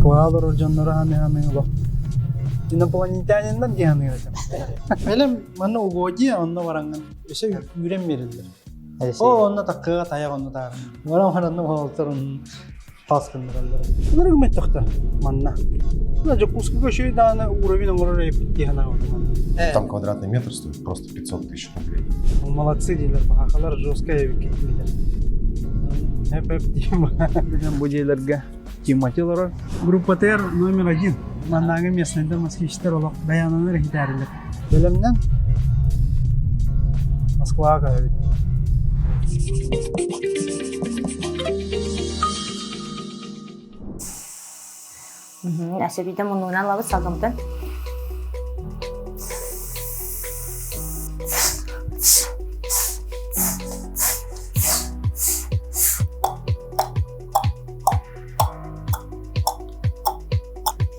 Москва рожоннора ханы лох. Инопланетяниндан дияны гасам. Элем мана угоди онно баранган. Эше үрем берилдер. О онно таккыга таяк онно тагын. Барам харанны холторун паскындыралдар. Булар гымет такта манна. На жокуска көшөй даны уровень оңорор эпти хана отман. Там квадратный метр стоит просто 500 тысяч рублей. Молодцы дилер, бахалар жесткая викитмидер. Эпеп тима. Биден будейлерге тематилары. Группа ТР номер 1. Маннагы местныйда москвичтер олақ баянаныр хитәрілік. Бөлімнен Москваға өйт. Әсебейді мұныңнан лабы салғымдың.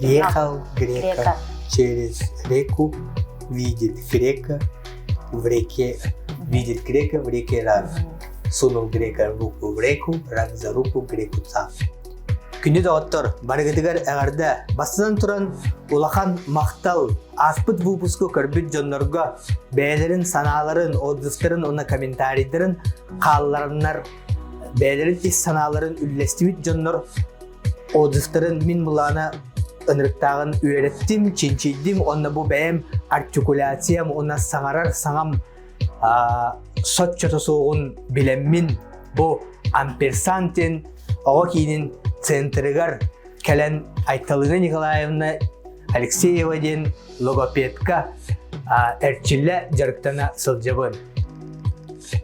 Ехал грека через реку, видит грека в реке, видит грека в реке рак. Сунул грека руку в реку, рак за руку греку цап. Күні доғыттыр, барғытығар әғарда бастыдан тұран улахан мақтал аспыт выпуску көрбіт жонларға бәлерін, саналарын, отзывтарын, оны комментарийдарын, қалаларынлар, бәлерін ис саналарын үллестімит жонлар отзывтарын мен бұлана ынырықтағын үйреттім, ченчейдім, онна бұл бәйім артикуляциям, онна саңарар, саңам сот чөті соғын білеммін, бұл амперсантен, оға кейінен центрігар кәлін Айталына Николаевна Алексеева ден логопедка әрчілі жарықтана сылжабын.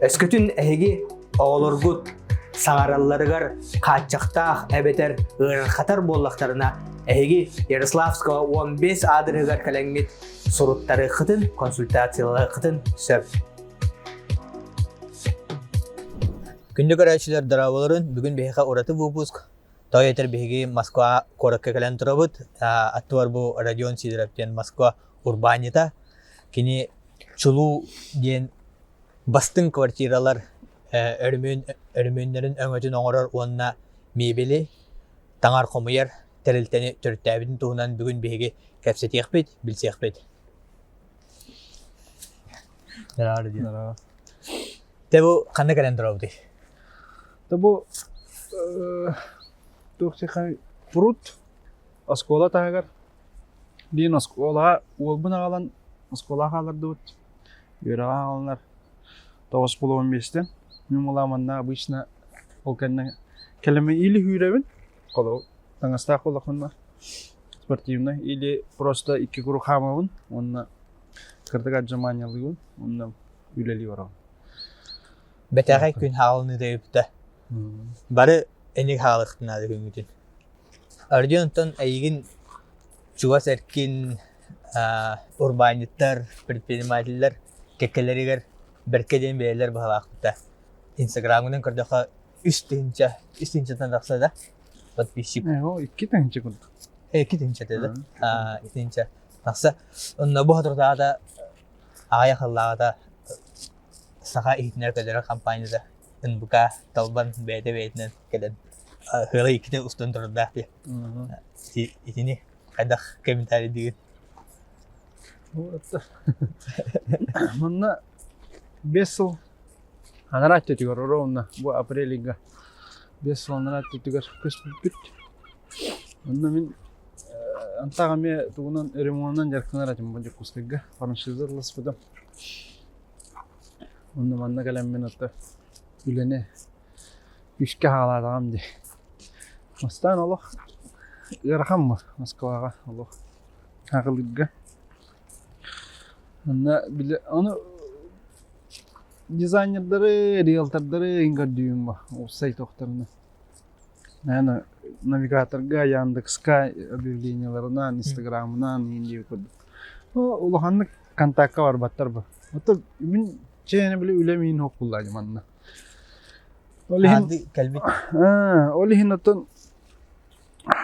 Өскөтін әйге оғылыргұт саңараларығар қатчақтақ әбетер ғырқатар боллақтарына әйге Ярославского 15 адырығар кәләңгет сұруттары қытын, консультациялары қытын сөп. Күнді көрәшілер дарабыларын бүгін бейқа ұраты выпуск. Той етер беги Москва коракка калан турабыт, аттуар бу Родион Сидоровтен Москва урбанита. Кини чулу ден бастын квартиралар өрмөннөрүн өңөтүн оңорор онна мебели таңар комуяр терилтени төрттәбин туунан бүгүн беги кепсетиякпит, билсиякпит. Тебу кандай калан турабыт? Табу Тухтихай фрут, оскола тагар. Дин оскола, олбун агалан оскола халар дут. Юра агаланар. Тоғыз половин бестен. Мен оламанна обычно олканна келеме или хүйребин, коло таңаста колакынна спортивный или просто икки круг хамабын, онна кырдык отжиманиялыгын, онна үйлели барам. Бетагай күн хаалны дейипте. Бары эник хаалыктын ады күнгүтүн. Ардионтон айгин чугас эркин урбаниттар, предпринимательлер кекелеригер беркеден бейлер бахалакта. Инстаграмдан көрдөкө үстүнчө тандакса да подписчик. О, икки таңчы күн. Эки тынча деди. Тынча. Такса онна бу хатырда ая халлада сага итнер кедер компанияда НБК талбан бейтенен келен. Хыла иките устун турда ди. Итини кайдах комментарий деген. Вот. Манна 5 жыл анарат өтүгөр ровно бу апрелинга 5 жыл анарат өтүгөр көстүп. Онда мен антагаме тугунан ремонтунан жаркынар атым бу жокускага франшизалас буда. Онда манна калам мен отта үлене үшкө халадагам ди. Мастан Аллах ярхамма Москвага Аллах агылыгга. Аны биле аны дизайнерлары, риэлтордары ингардыйым ба, ол сайт тоқтарына. Аны навигаторга, Яндекска объявленияларынан, Инстаграмынан инди көрдүк. Улаханны контактка бар баттар ба. Ото мен чейне биле үлемейин хок буллады манна. Олихин калбит. Олихин отон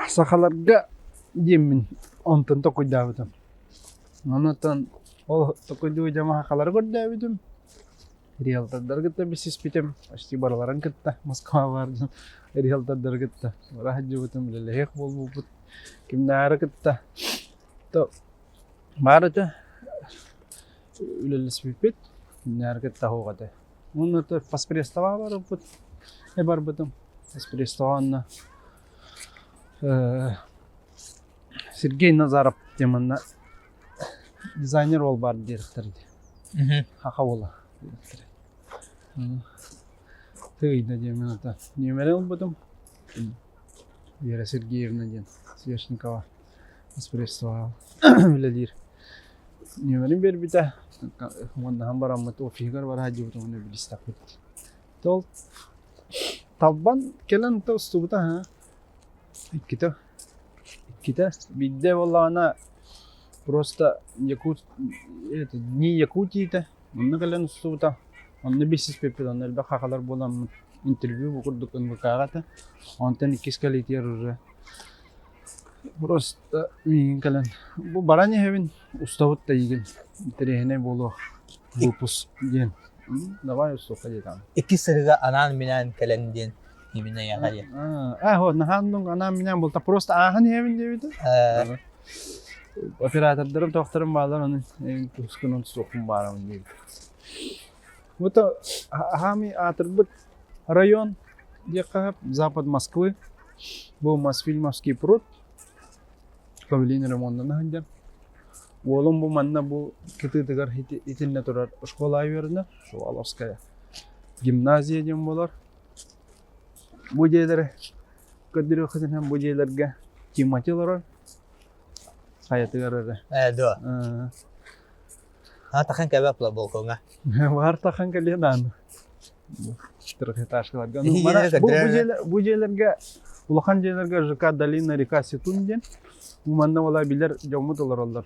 сахаларга демин онтон токуйдабытым. Онотон ол токуйду жамаа халар көрдүбүтүм. Риэлтордар гытта бисис питем, почти барларын гытта Москва бар. Риэлтордар гытта. Рахат жубутум биле хек болбут. Kimnara kita. To. Marata. Ulalis pipit. Kimnara kita ho kate. Muna to pasprestawa baruput. Barbutum. Pasprestawa na. Сергей Назаров темана дизайнер ол бар директорды. Хақа ола. Тыйда демен ата. Немере ол бұдым? Вера Сергеевна ден. Свешникова. Эспрессо. Өлелер. Немерем бер бита. Онда хамбарамат о фигар бар хаджи бұтым. Оны білістақ бұд. Тол. Таббан келен та ұстубыта. ха. Иккита. Бидде валлана просто не Якутия-то, он гален суда, он не бисис пепел, он эльба хахалар болам интервью букурдук инвакарата, он тени кискалитер уже. Просто гален. Бу барани хевин уставут таиген, терехне боло выпуск ден. Давай устока дедам. Икисерга анан минан кален ден. Именно я говорю. Вот, нахандун она меня был, просто ахан хевин девида. Оператордорым тоқтырым балар, оны күскінін соқым барамын дейді. Вот хами атырбыт район, декап, запад Москвы, бұл Мосфильмовский пруд, павильон ремонтына хандер. Олым бұл манна бұл кітігір итіліне тұрар школа айверді, Шуаловская гимназия дем болар. Бұл жерлері көдірі қытын һәм бұл жерлерге тематилар қаятығар әрі. Да. Тақын кәбәпла бұл көңі. Бар тақын кәледан. Трехэтажкаларга. Бұл жерлерге, улахан жерлерге ЖК Долина река Сетун ден. Уманна ола билер жаумыдылар олар.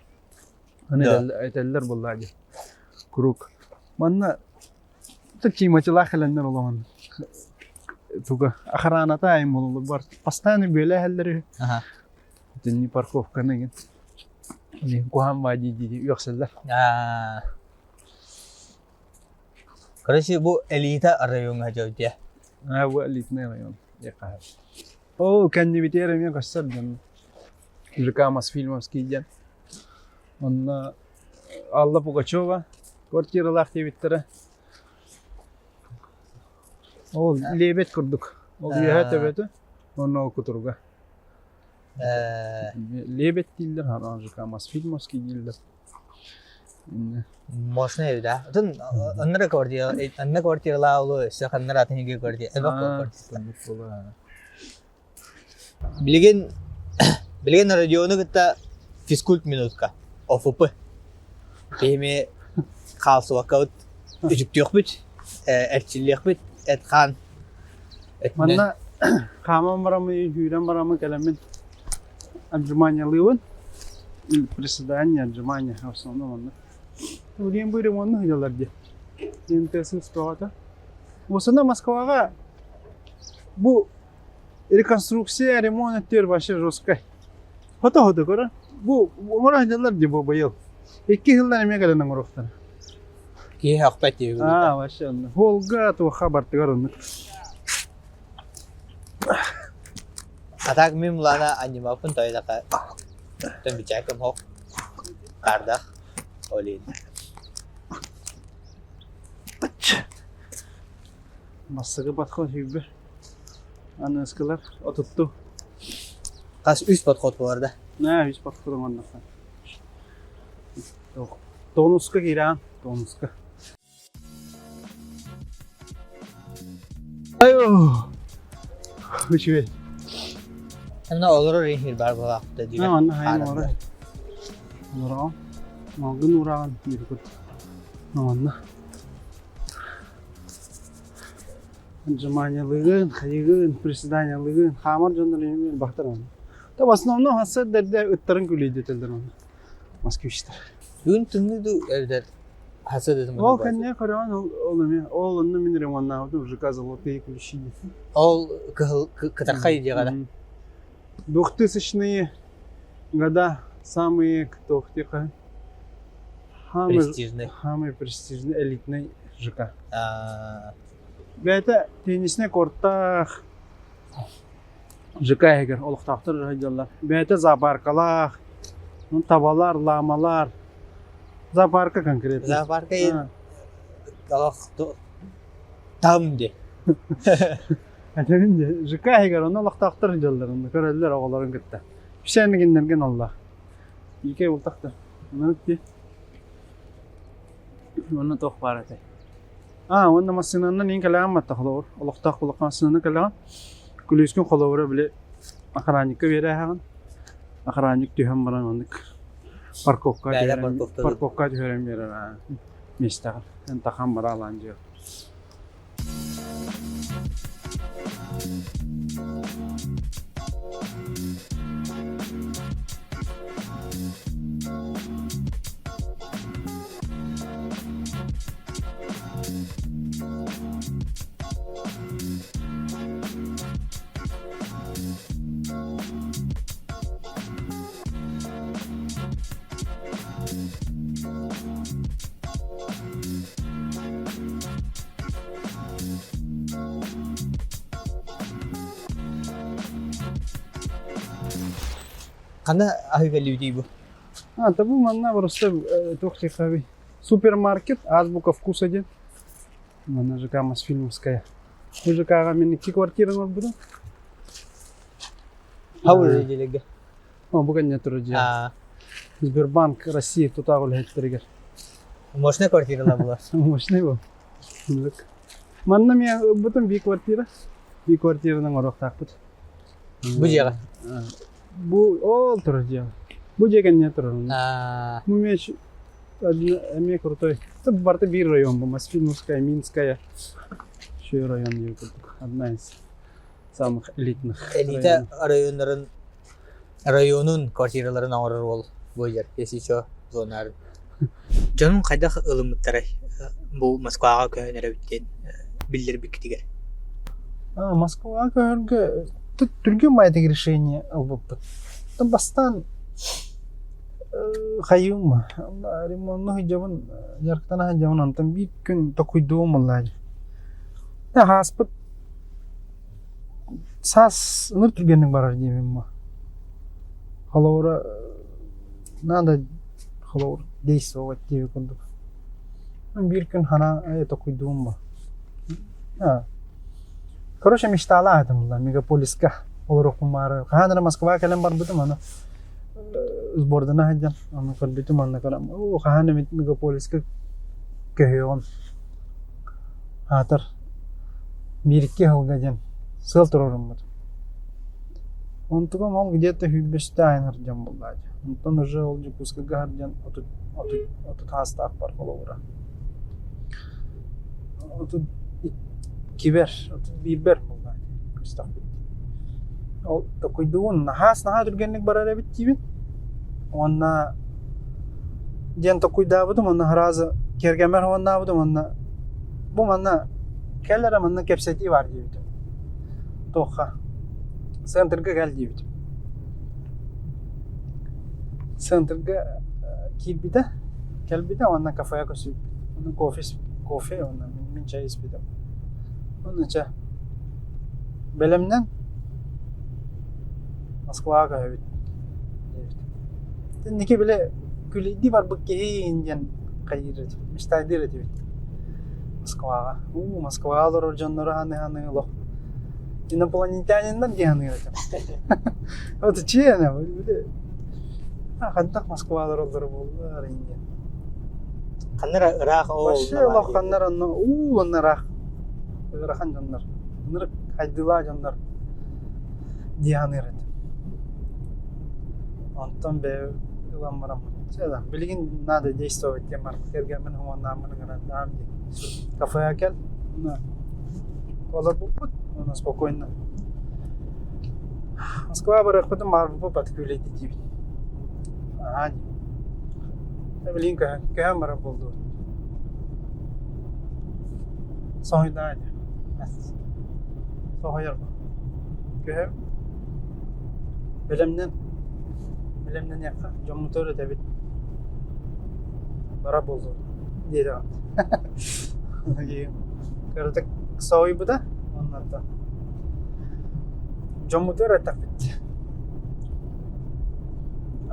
Әйтәлілер боллады. Круг. Манна тематилар қәлендер оламан. Туга охраната айм болу бар. Постоянно бөле хәлләре. Это не парковка неген. Ни куам водители юкселләр. Короче, бу элита районга жауды. Бу элитный район. Яка. О, кандидатура мен кастар ден. ЖК Мосфильмовский ден. Он Алла Пугачева квартиралар тебиттер. Ол лебет курдук. Ол яһа табеты. Оны окутурга. Лебет дилдер, ЖК Мосфильмовский дилдер. Мощно да. Тун аннара квартира лаулу саханнара атынге квартира. Билген радиону гыта физкульт минутка. Офупы. Беме қалсы вакаут үжүктөк бит. Эрчилек бит. Этхан. Манна камам барамы, юрам барамы келемен. Отжимания лывын. Приседания, отжимания в основном. Урем бы ремонт делать где. Интенсив ситуация. В основном Москва бу реконструкция, ремонт теперь вообще жесткая. Хода кора. Бу умрах делать где бу боел. Икки хилдан эме келен аңгыроктар. Ки хакпати. Вообще. Волга то хабар тыгарын. Атак мимлана анимапын тойдака. Тем бичакым хок. Кардах. Олин. Массага подход хибе. Анескалар отутту. Кас үс подход барда. Үс подход онда. Тонуска киран, тонуска. Айо. Үчүбе. Анна олору рехир бар балакта диген. Анна хайм ора. Ора. Магын ураган биркут. Анна. Отжиманиялыгын, хайгын, приседаниялыгын, хамар жандырын бактыран. Та в основном хасырдерде ыттарын күлейдетелдер аны. Москвичтер. Бүгүн түнүдү элдер хасырдым. Ол кенне караган ол эме, ол онны мен ремонтнауды уже казалось ключи. Ол кытаркай дегада. 2000-е года самые кто hteka самый престижный элитный ЖК. Это теннисный корттах Жыка егер олықтақтыр жайдалар. Бәйті зоопаркалар, табалар, ламалар. Зоопарка конкретно. Зоопарка ен алах там де. Әтегінде жыка егер оны олықтақтыр жайдалар. Көрелер оғыларын күтті. Пішәні кендерген Allah. Ике олықтақтыр. Мүнікте. Оны тоқ бар әтей. Оны масынаннан ең кәліған матта қолауыр. Олықтақ болыққан сынаны кәліған. Күлескен қолауыры біле охранникка бере ағын. Охранник түйен баран ондық. Парковка түйерен бере местағын. Ентақан бара алан жер. Қана ахивелі дейді бұл? Табу манна просто тоқти хави. Супермаркет, азбука вкуса ден. Манна ЖК Мосфильмовская. У ЖК-ға мен 2 квартиран бар бұдан. Хау жеделеге? Бұған не тұры жел. Сбербанк Россия тұтағыл әттірігер. Мошны квартирала бұла? Мошны бұл. Манна мен бұтын 2 квартира. 2 квартираның орықтақ бұд. Бұ жеға? Бұл ол тұры жел. Бұл жеген не тұры? Бұл меш әме крутой. Бұл барты бір район бұл. Мосфильмовская, Минская. Şu район yürüdük. Одна из самых элитных. Элита районun квартираларын ауырыр ол бойжар. Есі шо зонар. Жаным қайдақ ылымыттарай. Бұл Москваға көйінері біттен білдер біктігер. Москваға көйінгі түрген майдық решение албаппыт. Там бастан қайым. Ремонны хиджабын, жарықтана хиджабын антам бір күн тоқойдуым олай. Хаспыт сас ныр түргеннің барар деймін ма. Халауыра надо халауыр действовать дейбі күндік. Bir gün hana ayeta koyduğum var. Короче, мечтала этим, мегаполиска, Олорокумара. Ханра Москва келем бар бутум ана. Сбордана хаджан, ана көрбүтүм ана карам. О, хана мегаполиска көйөн. Атар бирикке халгажан. Сыл турурум бар. Онтугам ол где-то 5 айнар жан булдажы. Онтон уже ол жукуска гарджан отут хастак бар коловра. Отут кибер, отут бибер булдажы. Кыстак. Ол токойдуун нахас түргенлик барар эбит тибин. Онна ден токойдабыдым, онна харазы кергемер оннабыдым, онна бу манна келлere манна кепсети бар дибитим. Тоха. Центрга гел дибитим. Центрга кибиде, келбиде онна кафея көсүп. Онна кофе онна мен чай испидим. Оннача белемнен Москвага өбүт. Неке биле күлейди бар бу кейинден кайры. Мистайдыр дибит. Москвага. Москвага лор жаннары ханы лох. Инопланетяниндан дияны это. Вот чена, биле. Хантак Москвалар олдор болду аринде. Каннара ырак ол. Вообще лох каннара оннара. Ырахан жандар. Ныр хайдыла жандар. Дияны это. Антон бе ламарам. Седа, билигин надо действовать темар. Кергемен хуана мангана дамди. Кафе акел. На. Олар бупут. Она спокойно. Москва барах потом марбу подкулейди тиби. Ани. Блинка, камера болду. Сойдани. Сойер. Кем? Белемнен яққа жомутор дебит. Бара болду. Деди. Көрдік сойбуда. Onlarda. Jommutur etapit.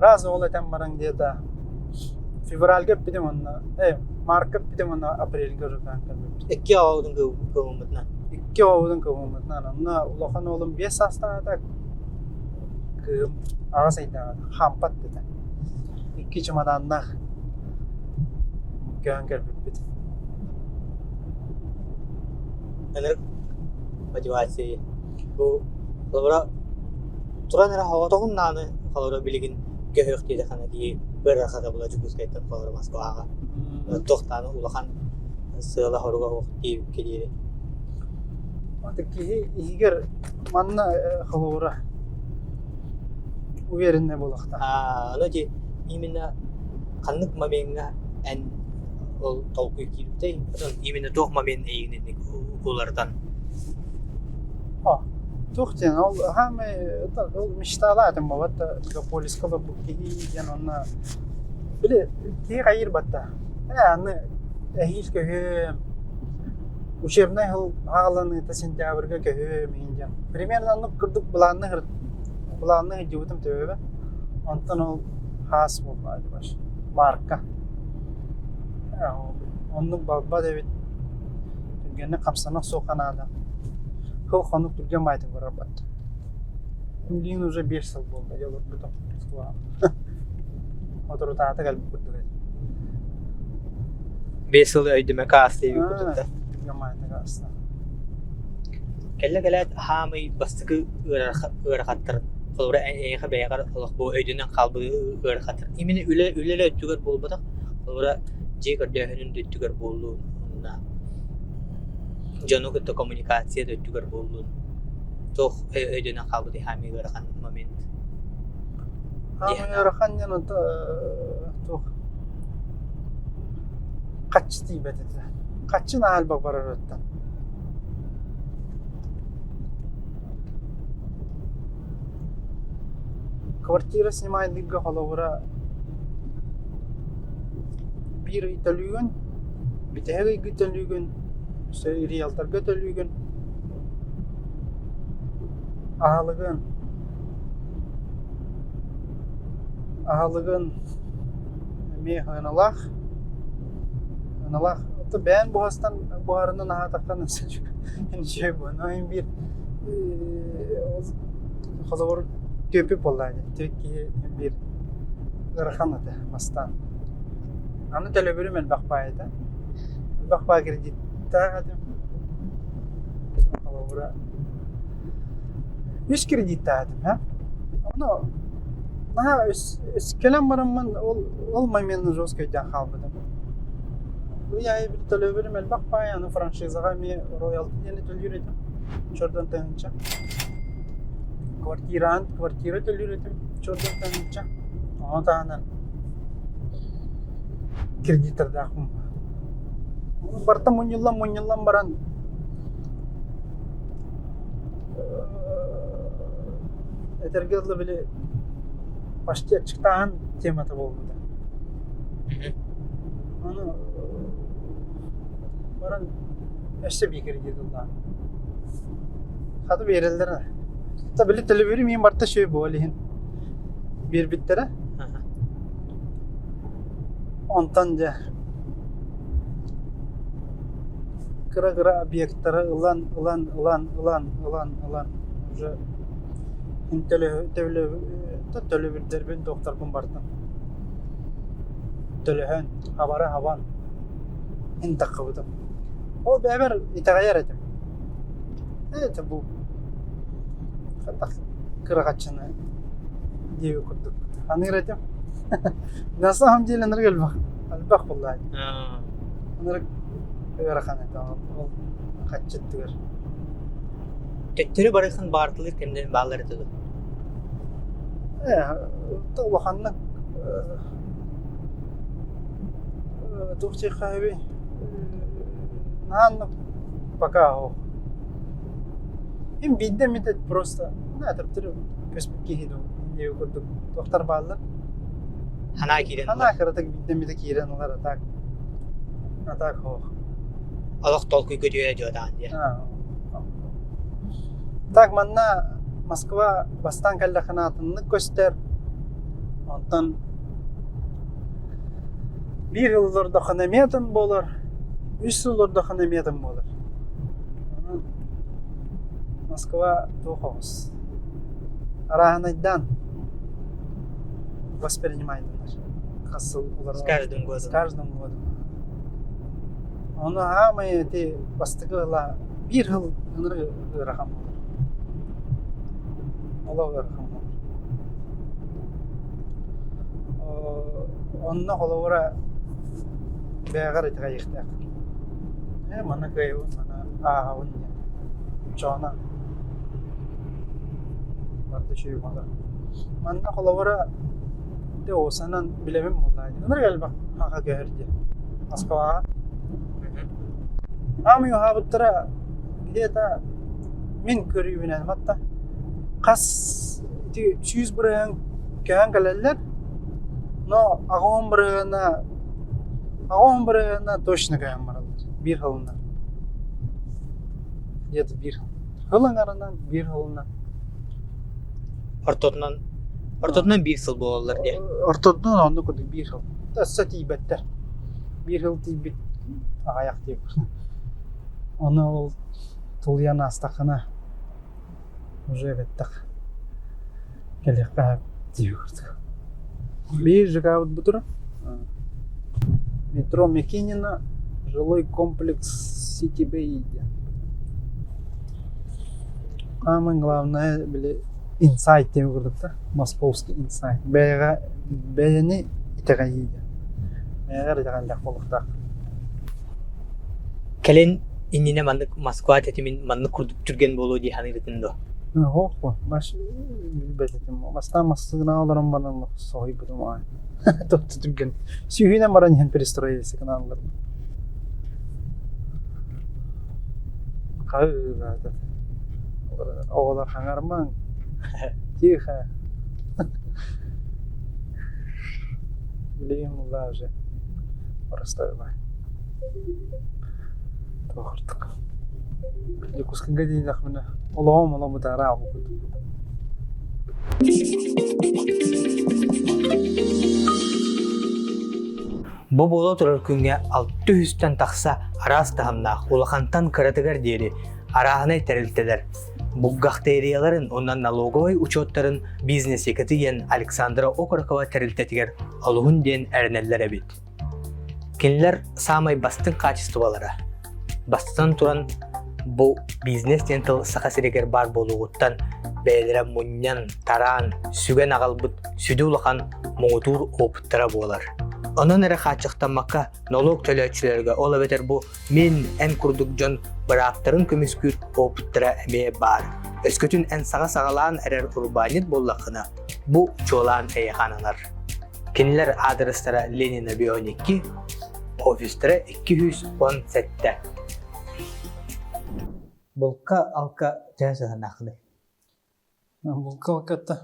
Raz ola temmaran diye fevral gep bidim onna. Mart gep bidim onna april görükan kalbim. Ekki ağdın kavumutna. İki ovudun kavumutnan onna ulakan oğlum 5 hasta da kım ağasayda hampat dedi. İki çamadanla gön kalbim bidim. Anar motivasi. Bu kalora turanera hawatun nane kalora biligin gehök diye kana ki berakata bula jubus kaitan kalora Moskvaga. Tohtana ulakan sığla horuga okti kediye. Ataki iger manna kalora uverinde bolakta. Ano ji imina kanık mamenga en ol tolkuy kilipte imina toh mamen eğinin ulardan. Тухтен ол хаме ол мечталатым вот поlis кылып киги янына биле ки гайыр батта аны эхил көһөм учебный хыл агаланы та сентябрга көһөм инжен примерно аны кырдык буланны жибутум төбө онтон ол хас болду баш марка онну баба дебит генне капсана соканада Кол хонук турган майтын барабат. Милин уже 5 жыл болды. Я вот потом сказала. Отору таата галып курдук. 5 yıl öydüme kastı bir kutupta. Турган майтын каста. Kelle gelet hamay bastıkı ırakattır. Kolora en beyagar Allah bu öydünden kalbı ırakattır. İmini üle öttüger bolmadak. Kolora jekar dehünün öttüger bollu. Janu kıta komunikasiya öttüger bollu. Çok öydünden kalbı de hamay ırakan moment. Hamay ırakan yanı da çok kaç diyet etti. Kaçın hal bak bararıttan. Квартира снимайдыгга холовра бир итөлүгүн битеги гитөлүгүн риэлторго төлүгүн агалыгын механалах то бен бухастан буарынан атаккан сечүк энче бу но бир холовра Köpü polaydı. Türkiye bir ırkanıdı mastan. Anı telebürü men bakpaydı. Bakpay kreditte adım. Kalabura. 100 kreditte adım ha. Onu daha kelam baramman olmaymanın Rosköy'den kalmadım. Bu yayı bir telebürü men bakpay anı franşizaga mi royalty yeni tölürdüm. Çordan tanınca. Kvartira төлөтүм чордон таныча. Аны кредиттарды акым. Барта муньуллам баран. Этергеле биле почти чыктан темата болду. Аны баран эшсе bir kredit алды. Хаты берилдер. Tabii televizyon miyim varta şey bu alihin bir bittere. Ontanca kıra obyektleri ulan уже televizyon ben doktor kumbartan televizyon havan intakavdım o beraber itagayar ettim evet bu кырагачыны дип көрдүк. Аны ыратым. На самом деле ныргыл бак. Албак буллай. Нырг ыраханы да ол качыттыгыр. Теттери барысын бартылыр кемден баллары туду. Толоханны тухти хайби. Нанны пока Им бидде митет просто. На таптыр көспүкке хиду. Не көрдүк. Доктор баллар. Хана кирен. Хана кыратык бидде митет кирен улар атак хо. Алак толкуй көтүе жодан дия. Так манна Moskva бастан кәлі қанатынны көстер. Онтан bir yıllarda қанаметін болар, 3 yıllarda қанаметін болар. Moskva тоқығыз. Арағанайдан воспринимайтындар. С каждым годом. С каждым годом. Оны амай те бастығыла bir yıl ыныры рахам болар. Олау рахам болар. Онына қолауыра бәғар етіға ектәк. Мана көйеуін, мана ағауын жоғына. Барды шүйі болар. Мана қолауыра де осынан білемем болайды. Ыныр әлбақ аға кәрді. Москваға. Амы юхабыттыра где-то мен көрейбін әлматта. Қас 100 бұрын кән кәлелер, но ағуын бұрығына точно кән баралар. Bir жылына. Где-то bir жыл. Жылың арынан bir жылына. Ортотунан 1 жыл болалар де. Ортотунан онды көдік bir жыл. Тәсі тейбеттер. Bir жыл тейбет ағаяқ дейбір. Оны ол тұлиян астақына уже беттік. Келек қағып дейбірді. Bir жығауыт бұдыр. Метро Мекенина, жилой комплекс Сити Бейде. Самое главное, были инсайт деп көрдік. Московский инсайт. Бәйіні итіға ейді. Бәйіғар итіған ләқ болықтақ. Кәлен иннене маннык Москва тетимин маннык курдук жүрген болу дей ханырытындо. Хоқ қой. Баш бәтетім. Бастан мастығына алырым баран соғай бұдым ай. Топты түрген. Сүйгенен баран ен перестроилесі каналдар. Қай бәтет. Оғылар қаңарман. Тихо. Білейім ұлда уже. Орыстай бай. Тоғырдық. Екускінге дейін ақмына. Олауым бұтара ағу күді. Бу боло турар күнгө 600-тен тақса арас тахамнақ улахантан кыратыгар дери арағынай тәрілтелер. Буггахтерияларын оннан налоговой учеттарын бизнес екетіген Александра Окорокова тәрілтетігер алуын ден әрінелер әбет. Кенлер самай бастың качестволары. Бастан туран бұл бизнес тентіл сақасырегер бар болуғыттан бәйлері мұннян, таран, сүген ағалбыт, сүді улақан мұғытур опыттара болар. Онын әрі қатшықтамаққа налог төлөтшілерге ола бетер бұл мен ән күрдік жон бұрақтарын көміскүр опыттара әме бар. Өскөтін ән саға-сағалан әрір урбанит боллақына бұл чолан әйіғанылар. Кенілер адрестара Ленина Бионикки, офистері 217. Бұлқа алқа жәсіған ақылы. Бұлқа алқатта.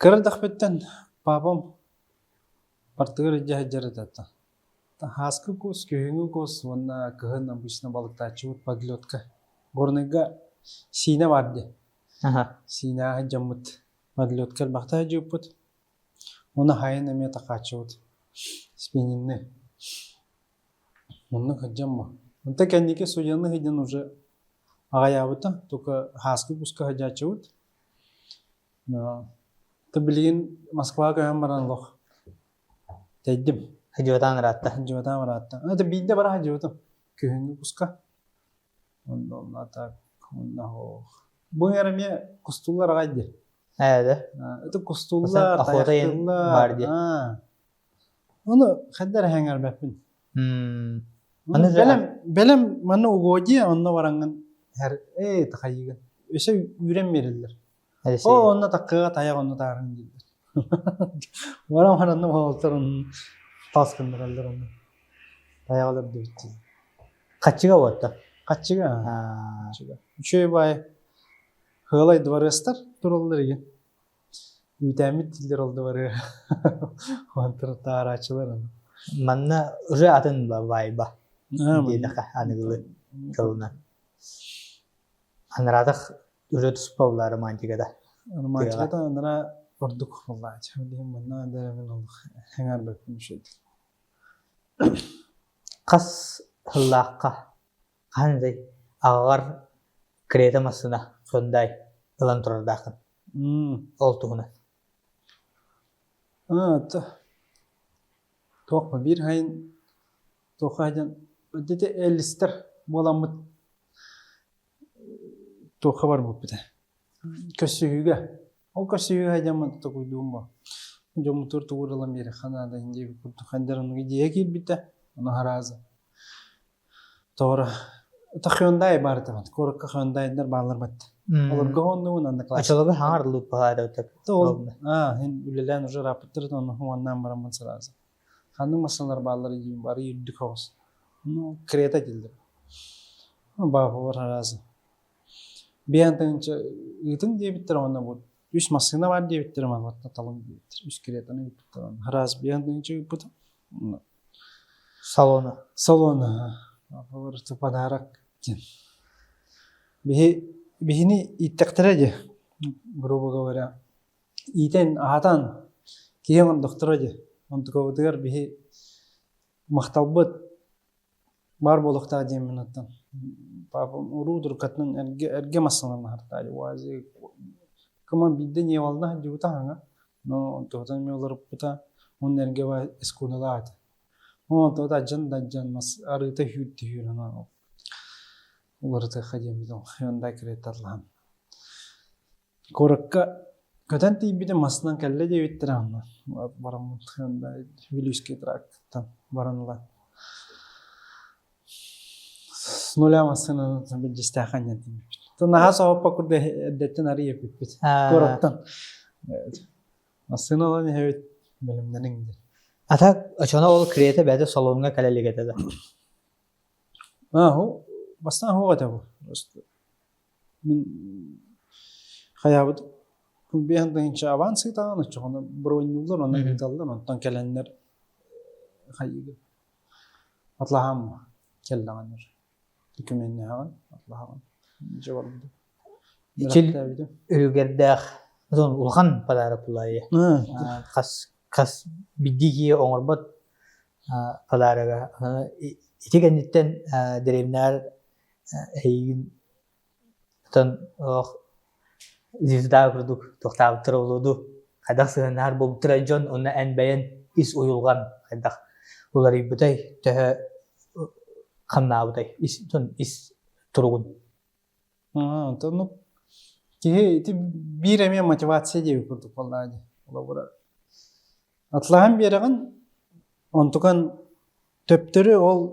Кірдіқ беттен папам партығыр жағы жарыдатты. Хаскы көз, күйіңі көз, онна күйін обычно балықта чуыт подлетка. Горныға сина барды. Сина жамыт подлеткал бақта жуыппыт. Оны хайын әме тақа чуыт. Спенинны. Оны қыджам ба. Онта кәндеке сояны хыден уже ағаябыта, только хаскы көзкі хыджа чуыт. Ты білген Москва көйін баран лоқ. Тәйдім. Хыджуатан ратта. Хыджуатан ратта. Это бейді бара хыджуатам. Күйінгі көзкі. Онда так. Бұл әріме күстулар ағайды. Әді. Это күстулар, таяқтылар. Оны қаддар әңір бәппін. Бәлем маны ұғоди, онда бараңын әр тақайығын. Өсе үйрен берілдер. О, онда таққыға таяқ онда тағырын дейдер. Барам-баранды болтыр оның таскындыр әлдер онда. Таяғылар дөбітті. Қатчыға болтты? Қатчыға. Үшөй бай ғылай дворестар тұралдар екен. Витамин тілдер олды бары. Онтыр тағыр ачылар. Манна уже атын бай ба. Дейдіға анығылы жолына. Анырадық уже туспавла романтикада. Романтикада андара ордук валлаhi. Дим манна андара мен ол хангар бекин шет. Қас хыллаққа қандай ағар крета масына сондай ылан тұрардақын ол туғына. Тоқпа бир хайын тоқайдан өтеті әлістір боламыт тоқы бар бұл біді. Көсігіге. Ол көсігіге хайдамын тоқойдуым ба. Жомутур туғырылам бері қанада инде күрді қандарын идея кел біті. Оны харазы. Тоғыры. Та Hyundai бар тағын. Көріккі Hyundai'дар бағалар бәтті. Олар ғонды онанда класс. Ачалығы хаңар лут бағайда өтіп. Ол, үлелен уже рапыттырды, оны хуаннан барамын сыразы. Қандың масалар бағалар дейін бары үйдік оғыз. Крета келді. Бағы бар харазы. Бейантыңынша ұйтың дебіттір оны бұл. Үш масына бар дебіттір ма ватта талың дебіттір. Үш кретаны үйтіптір оны. Харазы бейантыңынша үйтіп. Салоны. Салоны. Бағы подарок. Бихини иттектіреде, грубо говоря. Итен ахатан кейін он доктороде. Он тұқовытығар бихи мақталбыт бар болуқтағы дейін минуттан. Папам ұрудыр қатының әрге масыларына хартады. Уазы кыман бидді не валына жуыта хаңа. Но тұқтан ме олар бұта он әрге ба эскунала аты. Он тұқта жан мас арыта хүйтті хүйрана. Оларды қадем бідім Hyundai кретарлаған. Көріккі көтен тейбіді масынан кәлі де өттір аңна. Барамын Hyundai Вилюшке трактан баранылан. С нуля масынан бір жестіған ентім. Наға сауаппа күрді әдеттен әрі епіп біт. Көріктен. Масын olan evet bölümlerin. Ata açana ol kriyete bәді салонға кәлелік етеді. О, бастан хоғады бұл. Мен қаябыды. Бейхандығынша авансы тағаны чоғаны бұройнылар, оны беталдар, онтан кәләнлер қайығы. Атлағам ма? Келдағаныр. Дүкіменне ағын, атлағам. Жауабыды. Ичил үлгердәқ, ұлған падары бұлайы. Қас биддегі оңырбат падарыға. Итегенліктен деревнер әйгін звезда күрдік, тоқтабы тұр олуды. Қайдақ сығынар болып тұра жон, оны ән бәйін ис ойылған. Қайдақ олар бұтай, төхі қамна бұтай, ис тұрғын. Тұнып, бір әме мотивация деу күрдік болдады. Атлаған беріғін, онтуған төптері ол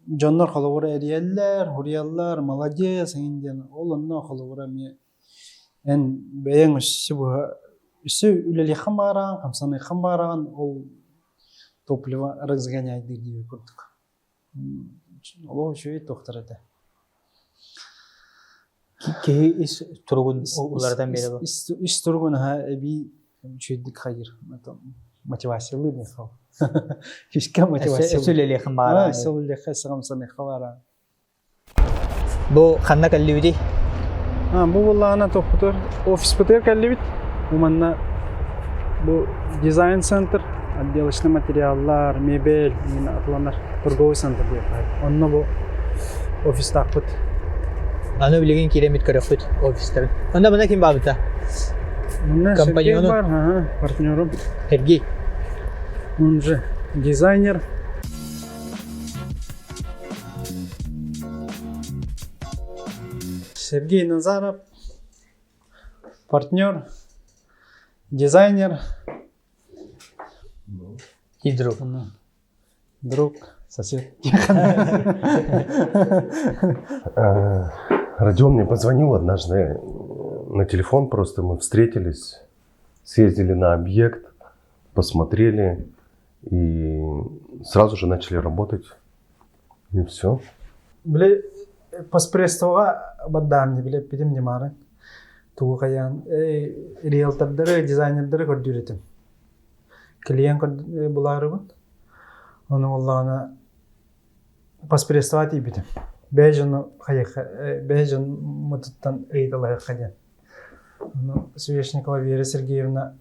жоннор қолуыра әрияллар, хурияллар, молодец, ол онна қолуыра ме ән бәйін үсі үлелеқін бағараған, қамсанайқын бағараған, ол топлива рызған әйдір дейі көрдік. Ол үші тоқтар әді. Кейі іс тұрғын олардан бері бұл? Іс тұрғын әбі үшедік қайыр. Мотивациялы не қау. Үшке мотивациялы. Үсі үлелеқін бағараған? Үсі үлелеқін қамсанайқын бағараған. Бұл қанна кәлі өдей? Bu vallahi toputur ofis biter kelli bit. Umanna bu design center, отделочный материаллар, мебель, yine atılanlar торговый center diye kayıp. Onunla bu ofis takpıt. Anı bilgin kiremit körüktü ofislerin. Onda buna kim bağlıta? Bunda Компаньону? var, партнером. Сергей. Он же дизайнер. Сергей Назаров, партнер, дизайнер, И друг. Друг, сосед. Родион мне позвонил однажды на телефон, просто мы встретились, съездили на объект, посмотрели и сразу же начали работать. И все. Паспрестова баддамни биле пидим немары. Тугу каян риэлтордары, дизайнердары көрдүретим. Клиент буларыбын. Оны Аллахына паспрестова тийбитим. Бежану бежан мутуттан эйдалай хаден. Ну, Свешникова Вера Сергеевна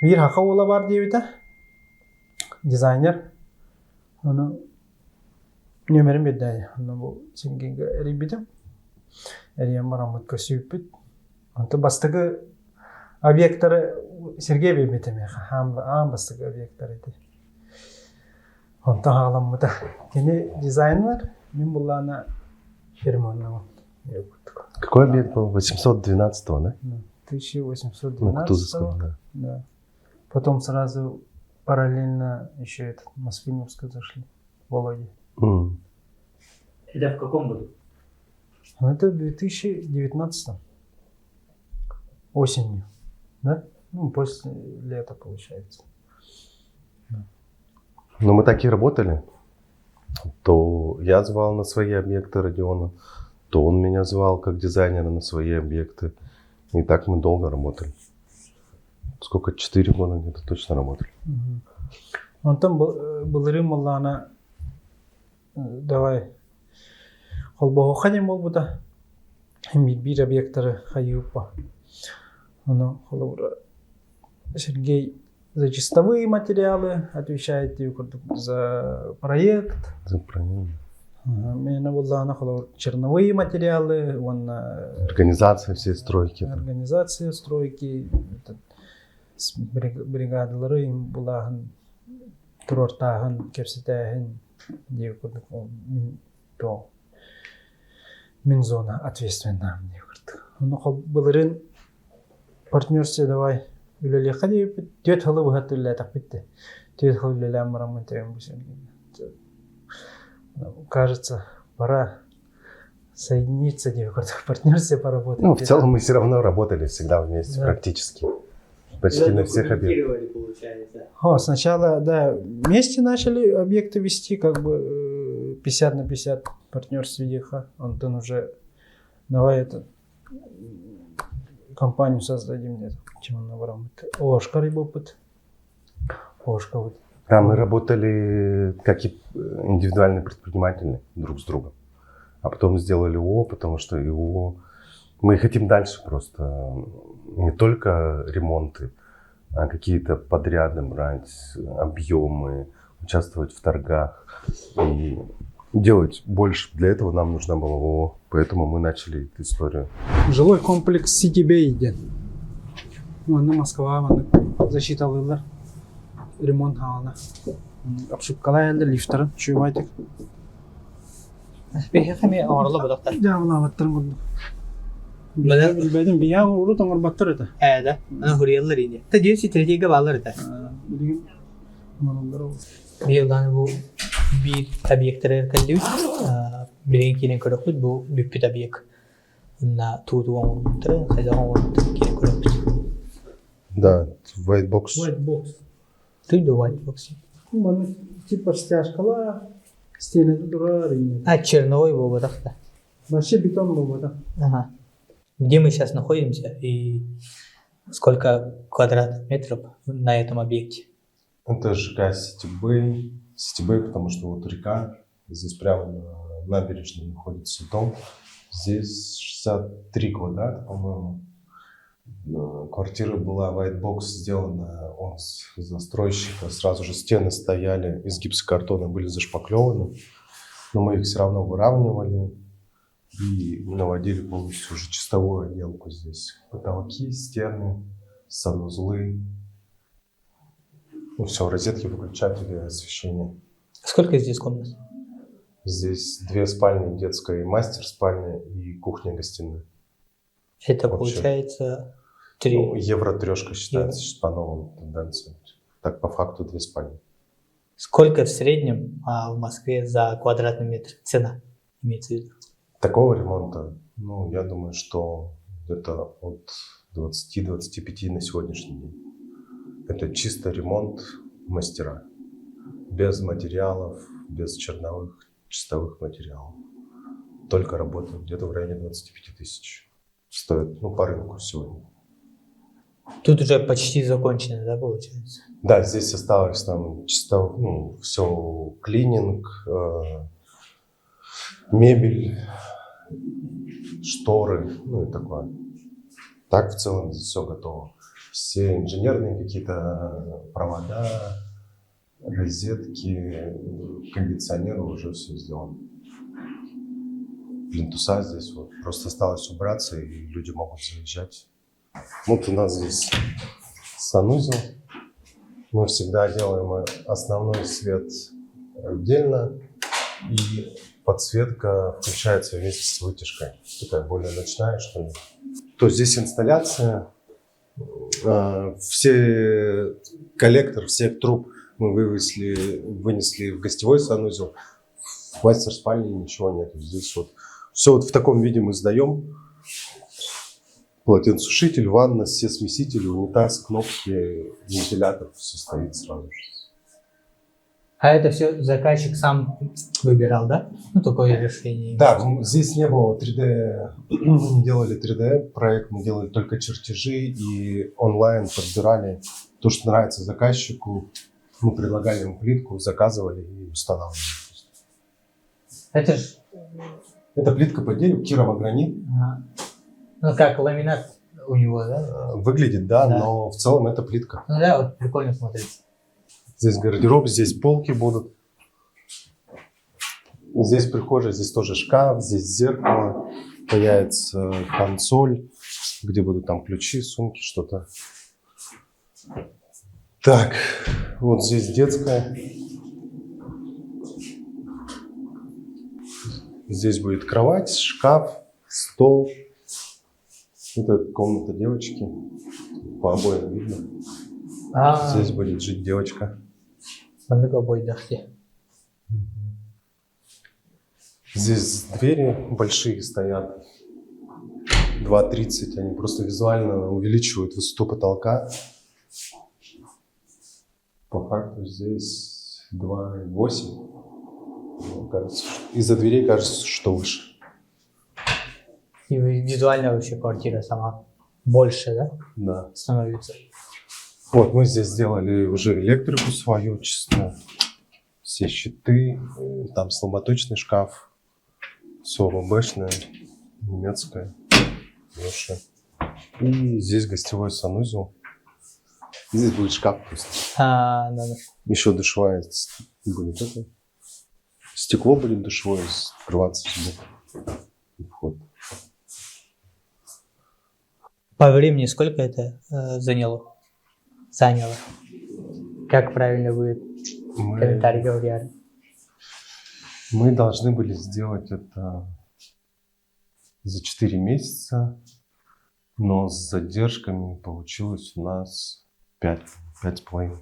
Вир хака ула бар дейбита. Дизайнер. Onu нөмерін берді. Бұл сенгенге әрейбедім. Әрейен барамыд көсүйіппід. Онты бастығы объекттары Сергей бейбетім. Аң бастығы объекттары еді. Онты ғаламыда. Кені дизайнер, мен бұллана фирманна. Какой объект был? 812-го, да? 1812. Ну, Кутузовского, да. Да. Потом сразу параллельно еще этот Мосфильмовский зашли. Володе. Это в каком году? Это в 2019 осенью, да? Ну, после лета получается. Но мы так и работали. То я звал на свои объекты Родиона, то он меня звал как дизайнера на свои объекты. И так мы долго работали. Сколько? 4 года где-то точно работали. Он там был Рималана. Давай. Холбого ходим был буда. Бир объекторы хаюпа. Ну, Сергей за чистовые материалы отвечает за проект. За проект. Меня была на черновые материалы, он Организация всей стройки. Организация стройки, бригадалары им была турортаган, кепсетаган, то Минзона ответственна. Ну, был партнерстве давай. Үлеле хади төт хылы бухат үлеле тақпитти. Төт хылы үлеле амарамын тәйім бұсын. Кажется, пора соединиться, в партнерстве поработать. Ну, в целом мы все равно работали всегда вместе, да. Практически. Почти на всех объектах. Сначала, да, вместе начали объекты вести, как бы 50 на 50 партнерство ЕХ. Он уже, давай это, компанию создадим где-то. Чем набрал? Ошка рыбопыт. Ошка вот. Да, мы работали как и индивидуальные предприниматели друг с другом. А потом сделали ООО, потому что и ООО... Мы хотим дальше просто не только ремонты, а какие-то подряды брать, объемы, участвовать в торгах и делать больше. Для этого нам нужна была ООО, поэтому мы начали эту историю. Жилой комплекс Ситибей идет. Вон Москва, вон защита вылар. Ремонт хална. Обшуккалай әлді лифтарын, чуйбайтык. Бехеме орлы будактар. Жабыла баттыр бұлды. Бәлі? Білбәдім, бияң ұры тоңыр баттыр еді. Да. Ана хурiyallar indi. Ta diyor stratejik bağlar da. Bilgin, manıldır o. Bir yıldan bu bir obyektler kalıyor. Birinci kilin kadar bu büyük obiyek. Na tuğdu olmalıdır, kayda olmalıdır kilin kadar. Да, white box. White box. Tuğdu white box. Bunu типа стяжкала, стены дуrar. Черновой был вот так. Вообще бетон был вот так. Ага. Где мы сейчас находимся и сколько квадратных метров на этом объекте? Это ЖК Ситибэй. Ситибэй, потому что вот река, здесь прямо на набережной находится дом. Здесь 63 квадрата, по-моему. Квартира была white box сделана от застройщика. Сразу же стены стояли из гипсокартона, были зашпаклеваны. Но мы их все равно выравнивали и наводили полностью уже чистовую отделку здесь. Потолки, стены, санузлы. Ну все, розетки, выключатели, освещение. Сколько здесь комнат? Здесь 2 спальни, детская и мастер-спальня, и кухня-гостиная. Это Вообще. получается 3. Ну, евро-трешка считается сейчас по новым тенденциям. Так, по факту 2 спальни. Сколько в среднем в Москве за квадратный метр цена имеется в виду? Такого ремонта, ну, я думаю, что где-то от 20-25 на сегодняшний день. Это чисто ремонт мастера. Без материалов, без черновых, чистовых материалов. Только работа где-то в районе 25 тысяч. Стоит, ну, по рынку сегодня. Тут уже почти закончено, да, получается? Да, здесь осталось там чисто, ну, все клининг, мебель, шторы, ну и такое. Так в целом здесь все готово. Все инженерные какие-то провода, розетки, кондиционеры уже все сделано. Плинтуса здесь вот. Просто осталось убраться, и люди могут заезжать. Вот у нас здесь санузел. Мы всегда делаем основной свет отдельно, и подсветка включается вместе с вытяжкой. Такая более ночная, что ли. То есть здесь инсталляция. Все коллектор всех труб мы вынесли в гостевой санузел. В мастер-спальне ничего нет. Здесь вот все вот в таком виде мы сдаем. Полотенцесушитель, ванна, все смесители, унитаз, кнопки, вентилятор, все стоит сразу же. А это все заказчик сам выбирал, да? Ну, такое решение. Да, здесь не было 3D, мы не делали 3D проект, мы делали только чертежи и онлайн подбирали то, что нравится заказчику. Мы предлагали ему плитку, заказывали и устанавливали. Это ж, Это плитка по дереву, кировогранит. ну, как ламинат у него, да? Выглядит, да, Да. но в целом это плитка. Ну да, вот прикольно смотрится. Здесь гардероб, здесь полки будут. Здесь прихожая, здесь тоже шкаф, здесь зеркало. Появится консоль, где будут там ключи, сумки, что-то. Так, вот здесь детская. Здесь будет кровать, шкаф, стол. Это комната девочки. По обоям видно. Здесь будет жить девочка. Бандыга бойдахте. Здесь двери большие стоят. 2,30. Они просто визуально увеличивают высоту потолка. По факту здесь 2,8. Кажется, из-за дверей кажется, что выше. И визуально вообще квартира сама больше, да, Да. становится? Вот мы здесь сделали уже электрику свою, чисто. Все щиты, там слаботочный шкаф, все ОБшное, немецкое, хорошее. И здесь гостевой санузел. Здесь будет шкаф просто. Да. Еще душевая будет это. Стекло будет душевое, открываться сбоку. Вход. По времени сколько это заняло? Как правильно будет комментарий говорят? Мы должны были сделать это за 4 месяца, но с задержками получилось у нас 5,5.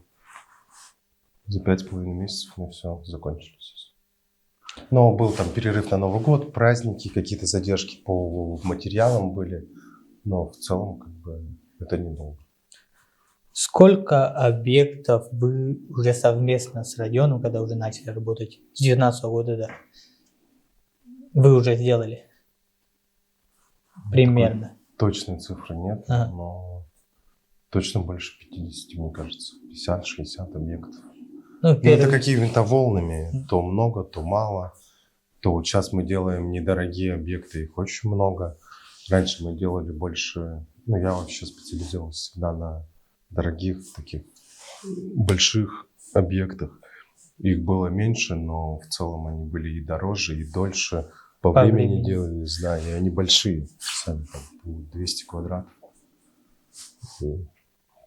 За 5,5 месяцев мы все закончились. Но был там перерыв на Новый год, праздники, какие-то задержки по материалам были, но в целом как бы это недолго. Сколько объектов вы уже совместно с Родионом, когда уже начали работать, с 2019 года, да, вы уже сделали? Примерно. Точной цифры нет, Ага. но точно больше 50, мне кажется. 50-60 объектов. Ну, Ну, это первый- какими-то волнами. То много, то мало. То вот сейчас мы делаем недорогие объекты, их очень много. Раньше мы делали больше... Ну, я вообще специализировался всегда на дорогих таких больших объектах. Их было меньше, но в целом они были и дороже, и дольше. По времени делались, да, и они большие. Сами там 200 квадратов. И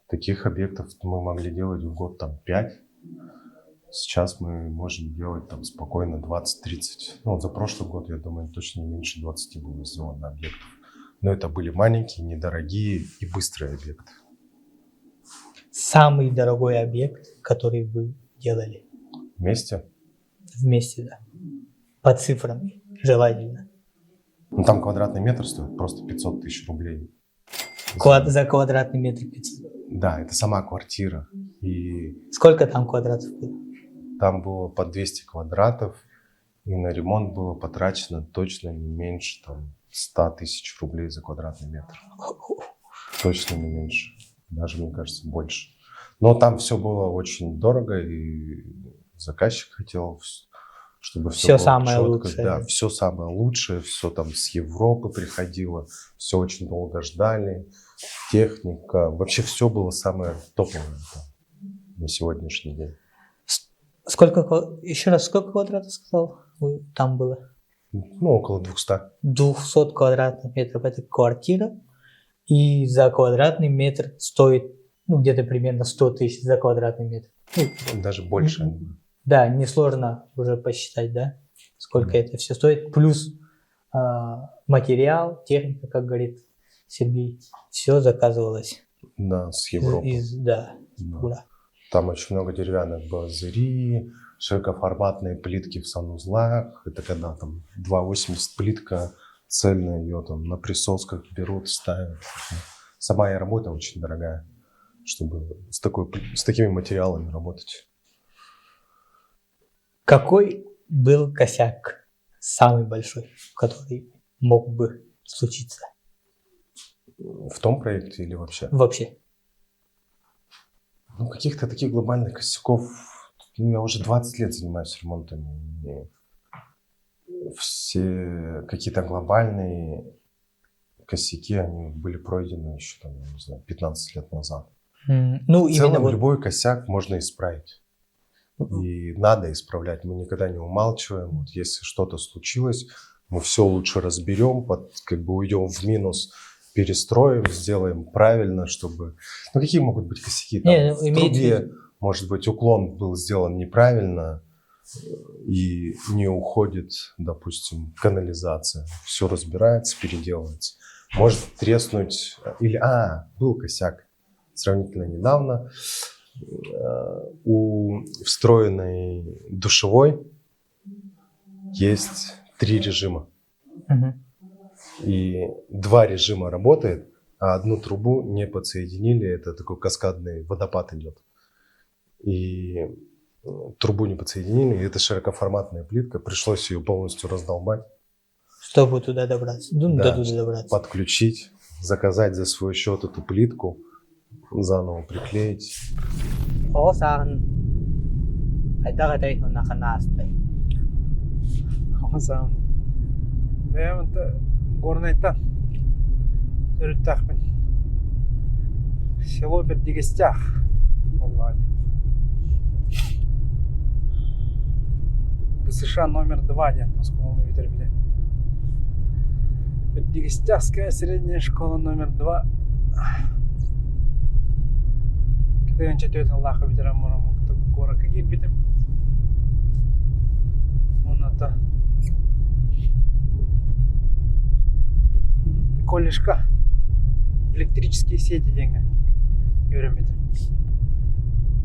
таких объектов мы могли делать в год там 5. Сейчас мы можем делать там спокойно 20-30. Ну, вот за прошлый год, я думаю, точно не меньше 20 было сделано объектов. Но это были маленькие, недорогие и быстрые объекты. Самый дорогой объект, который вы делали Вместе? вместе, да, по цифрам, желательно. Ну, там квадратный метр стоит просто 500 тысяч рублей. За квадратный метр 500. Да, это сама квартира. И Сколько там квадратов было? там было по 200 квадратов. И на ремонт было потрачено точно не меньше там 100 тысяч рублей за квадратный метр. Точно не меньше. Даже, мне кажется, больше. Но там все было очень дорого, и заказчик хотел, чтобы все Всё было самое чётко. лучшее. Да, все самое лучшее, все там с Европы приходило, все очень долго ждали, техника, вообще все было самое топовое там на сегодняшний день. Еще раз, сколько квадратов сказал? Там было? Ну, около 200. 200 квадратных метров это квартира, и за квадратный метр стоит, ну, где-то примерно 100 тысяч за квадратный метр. Ну, Даже больше. да, несложно уже посчитать, да, сколько Да. это все стоит. Плюс материал, техника, как говорит Сергей, все заказывалось. Да, с Европы. Да, Да. ура. Там очень много деревянных базыри, широкоформатные плитки в санузлах. Это когда там 2,80 плитка цельная, ее там на присосках берут, ставят. Сама и работа очень дорогая, чтобы с такими материалами работать. Какой был косяк самый большой, который мог бы случиться В том проекте или вообще? вообще? Ну, каких-то таких глобальных косяков. Ну, я уже 20 лет занимаюсь ремонтами. И все какие-то глобальные косяки, они были пройдены еще, там, я не знаю, 15 лет назад. Ну, В именно целом, вот любой косяк можно исправить. И надо исправлять. Мы никогда не умалчиваем. Вот если что-то случилось, мы все лучше разберем, как бы уйдем в минус, перестроим, сделаем правильно, чтобы... Ну, какие могут быть косяки? Там, Не, ну, в имеется в трубе, виду- может быть, уклон был сделан неправильно и не уходит, допустим, канализация. Все разбирается, переделывается. Может треснуть... Или, был косяк сравнительно недавно. У встроенной душевой есть 3 режима. Мгм. И 2 режима работает, а одну трубу не подсоединили. Это такой каскадный водопад идет. И трубу не подсоединили. И это широкоформатная плитка. Пришлось ее полностью раздолбать, Чтобы туда добраться. Ну, Да, до туда добраться. подключить, заказать за свой счет эту плитку, заново приклеить. Осан. Хайда на ханастай. Хамасам. Бәйім горнайта. Үріттақпен. Село Бердігістях. Оллады. БСШ номер 2 ден. Школаны бітірбіде. Бердігістяхская средняя школа номер 2. Кедегенче төт Аллахы бітірем мұрамы. Горака келбетім. Оната. Колледжка электрические сети деньги үйренбеді.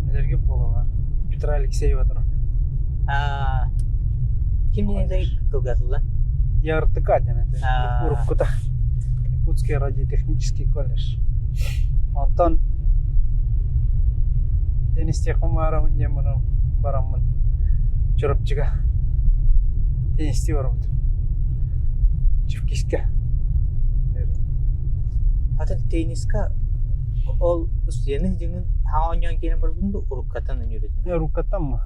Медерге полы бар. Петра Алексеева тұр. Ким денег кылгатылды? ЯРТК ден. Уруккута. Якутский радиотехнический колледж. Антон теннис технология барамын демін барамын. Жүріпчіға. Теннисте барамын. Чевкишке. Ата тенниска ол студенттің жеңін хаоньян келен бар бұнды уруккаттан үйретін. Уруккаттан мı?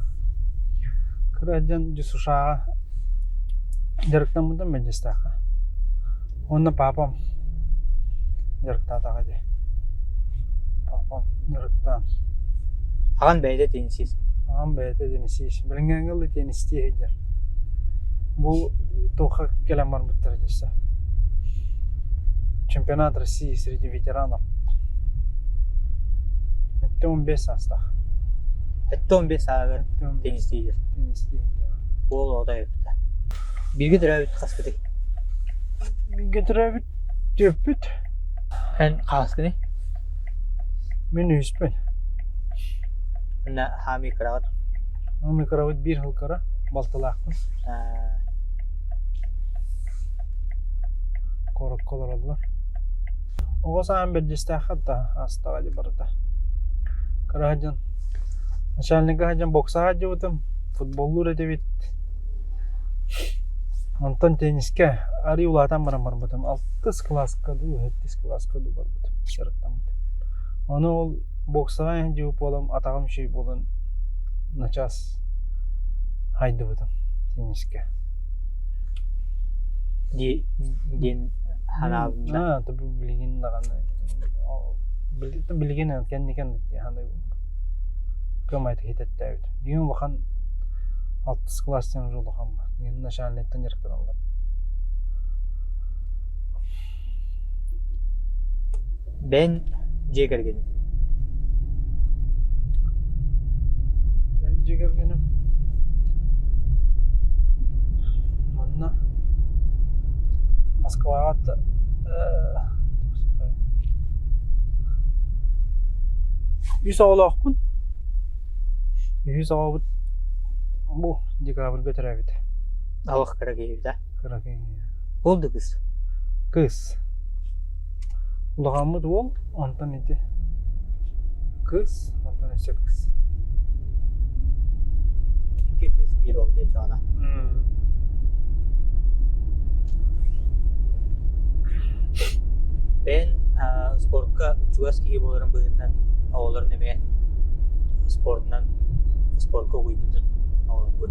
Кыраджан жусушаға жарықтан бұдан мен жастаға. Оны папам жарықтатаға де. Папам жарықтан. Аған бәйді теннисиз. Ағам бәйті теннисиз. Білінген қылды теннисте егер. Бұл тоққа келен бар бұттар жаса. Чемпионат России среди ветеранов. Это 15 астах. Әтті 15 сағыр теннистейдер. Теннисте егер. Ол ода өпті. Бірге дүрәбіт қасқыды. Гетерабит төппіт. Ән қасқыды. Мен үйіспен. Әнна хами қырағыд. Микровод bir хыл кара. Балталақпын. Корок колор алdılar. Оғасан бір жестақы да астаға де барыда. Караджан. Начальник хаджан боксаға де өтім. Футболлур әде бет. Антон тенниске ари улатан барам бар бұтым. 6 класска ду, 7 класска ду бар бұтым. Шарықтан бұтым. Оны ол боксаға жауып болам, атағым шей болын. На час хайды бұтым. тенниске. Ден ханабында. Таби билген даганы. Билген кеннекен ханы көмайт хитеттәбит. Диген бахан 6 класстан жолы хамма. Диген начальниктан директорлар. Ben Jegерген. Ben Jegергенем. Манна Москвага Үс оолоқпын. Үс оолоқпын. Бу декабрь götürәбит. Аллах карагейда. Карагей. Oldu kız. Кыз. Улагамыд ол, антан ити. Кыз, антан есе кыз. İki kız bir oldu cana. Ben sportka juas ki bolarım bugünden ağlar neme sportdan sportka uydudun ağlar bu.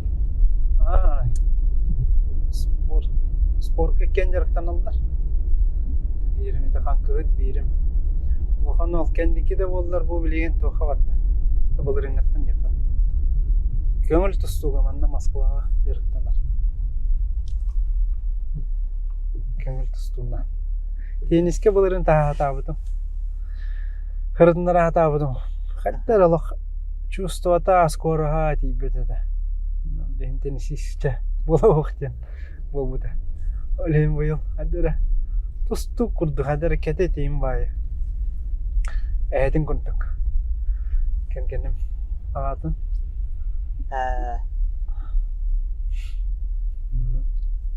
Spor ketken jarıktan aldılar. Birim ite kankıgıt, birim. Ulan al kendiki de bollar bu bilegen toqa vardı. Tabılırıngattan yakın. Köngül tustuğum anda Moskvaga jarıktanlar. Köngül tustuğumdan. Tenniske bolарын таабытым. Хырдындар атабытым. Хаттар алах чувствовата скоро тибетеде. Ден теннисисте болоохтен болбуда. Олем быйыл адыра. Тусту курду адыра кете тим бай. Эдин курдук. Кенгенем агатын.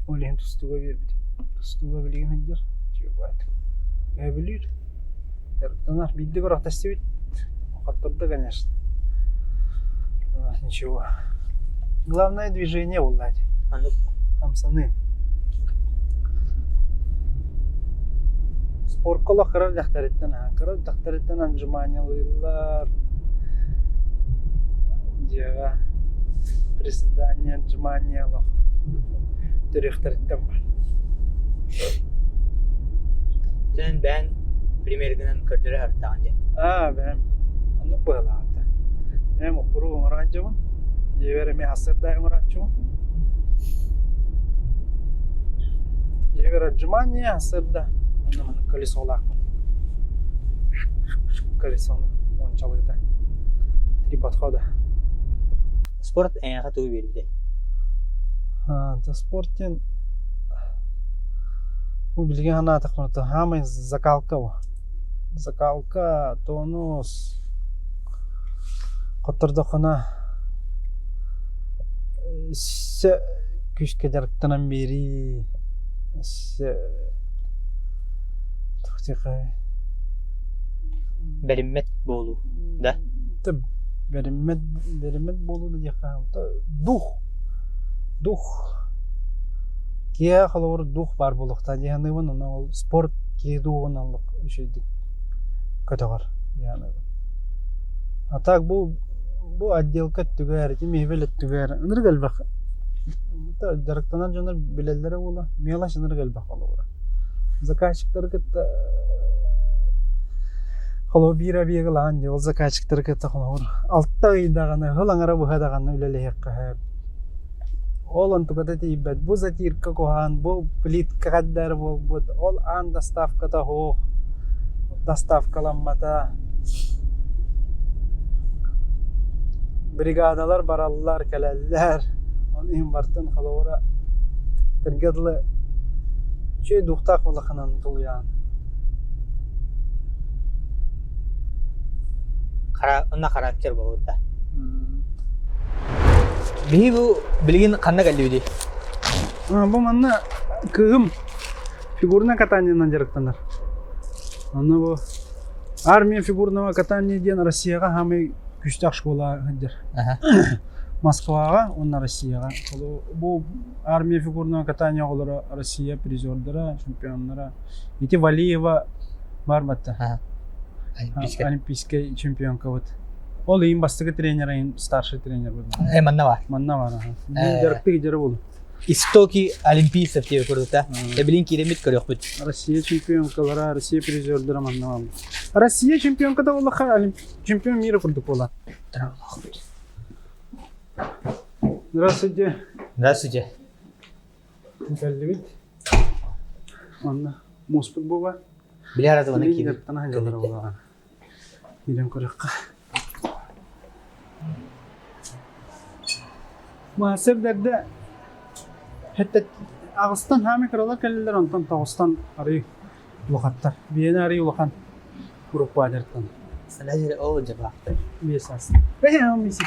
Олем тустуга бербит. Тустуга билген хендер. Эвелир. Яртанар бидди көрөктөстүбүт. Каттырды, конечно. Ничего. Главное движение уллади. Тамсаны. Спорт кола кырар дактарыттан отжиманиялар. Жага приседания, отжиманиялар. Директориттен бар. Ben primer günden kırdırı arttağınca. Ben onu böyle hatta. Ben okuru uğraşacağım. Yeverimi hasırda uğraşacağım. Yever отжимания hasırda. Onun колесо лакпын. Колесоны ончалыгда. 3 подхода. Sport en katı bir de. Спорттен билген ана тахмырты хамай закалка о. Закалка, тонус. Котырдықына се күшке жарықтанан бери се тоқтиқай Berimmet bolu da. Tabi berimmet bolu da yakam. Дух. Кия халор дух бар болукта яны вон ол спорт кийдугун алык ошойдик көтөгөр яны. А так бу отделка түгөр, мебелет түгөр. Ыныргал бак. Та жарыктанан жонор билелдери була. Мелаш ыныргал бак болор. Заказчиктер кетти. Хало бира бегелан же ол заказчиктер кетти халор. Алтта ыйдаганы, хылаңара бухадаганы үлелехке. Олон тугада тибет. Бу затирка кохан, бу плитка каддар бол. Ол ан доставката хо. Доставкаламмата. Бригадалар бараллар, келеллер. Onun bartın халора. Тергедле. Чөй духтак болахынан тулуян. Ona karakter болот да. Бии бу билген кандай калбиди? Бу манна кыгым фигурное катаниянан жарыктанар. Аны бу армия фигурного катания ден Россияга хамы күчтак школа хендер. Москвага, онна Россияга. Бу армия фигурного катания олары Россия призердары, чемпиондары. Ити Валиева бар бата. Олимпийская чемпионка вот. Ол иң бастығы тренер, иң старший тренер болды. Манна бар. Манна бар. Жарықты жері болды. Истоки олимпийцев тебе көрдүк. Билин керемет көрөк бүт. Россия чемпионкалары, Россия призерлері манна бар. Россия чемпионкада олақа чемпион мира құрдық бола. Здравствуйте. Здравствуйте. Кәлдебет. Онда Моспыт боба. Билер атыбана Лидер тана жалары болаған. Елен көрекқа. Муасырдарды хәтті Ағыстан хәме кіралар кәлелер, онтан Тағыстан арый ұлықаттар. Бейені арый ұлықан группа адырттан. Санажер ол жабақты. Бесас. Бәйін алмайсы.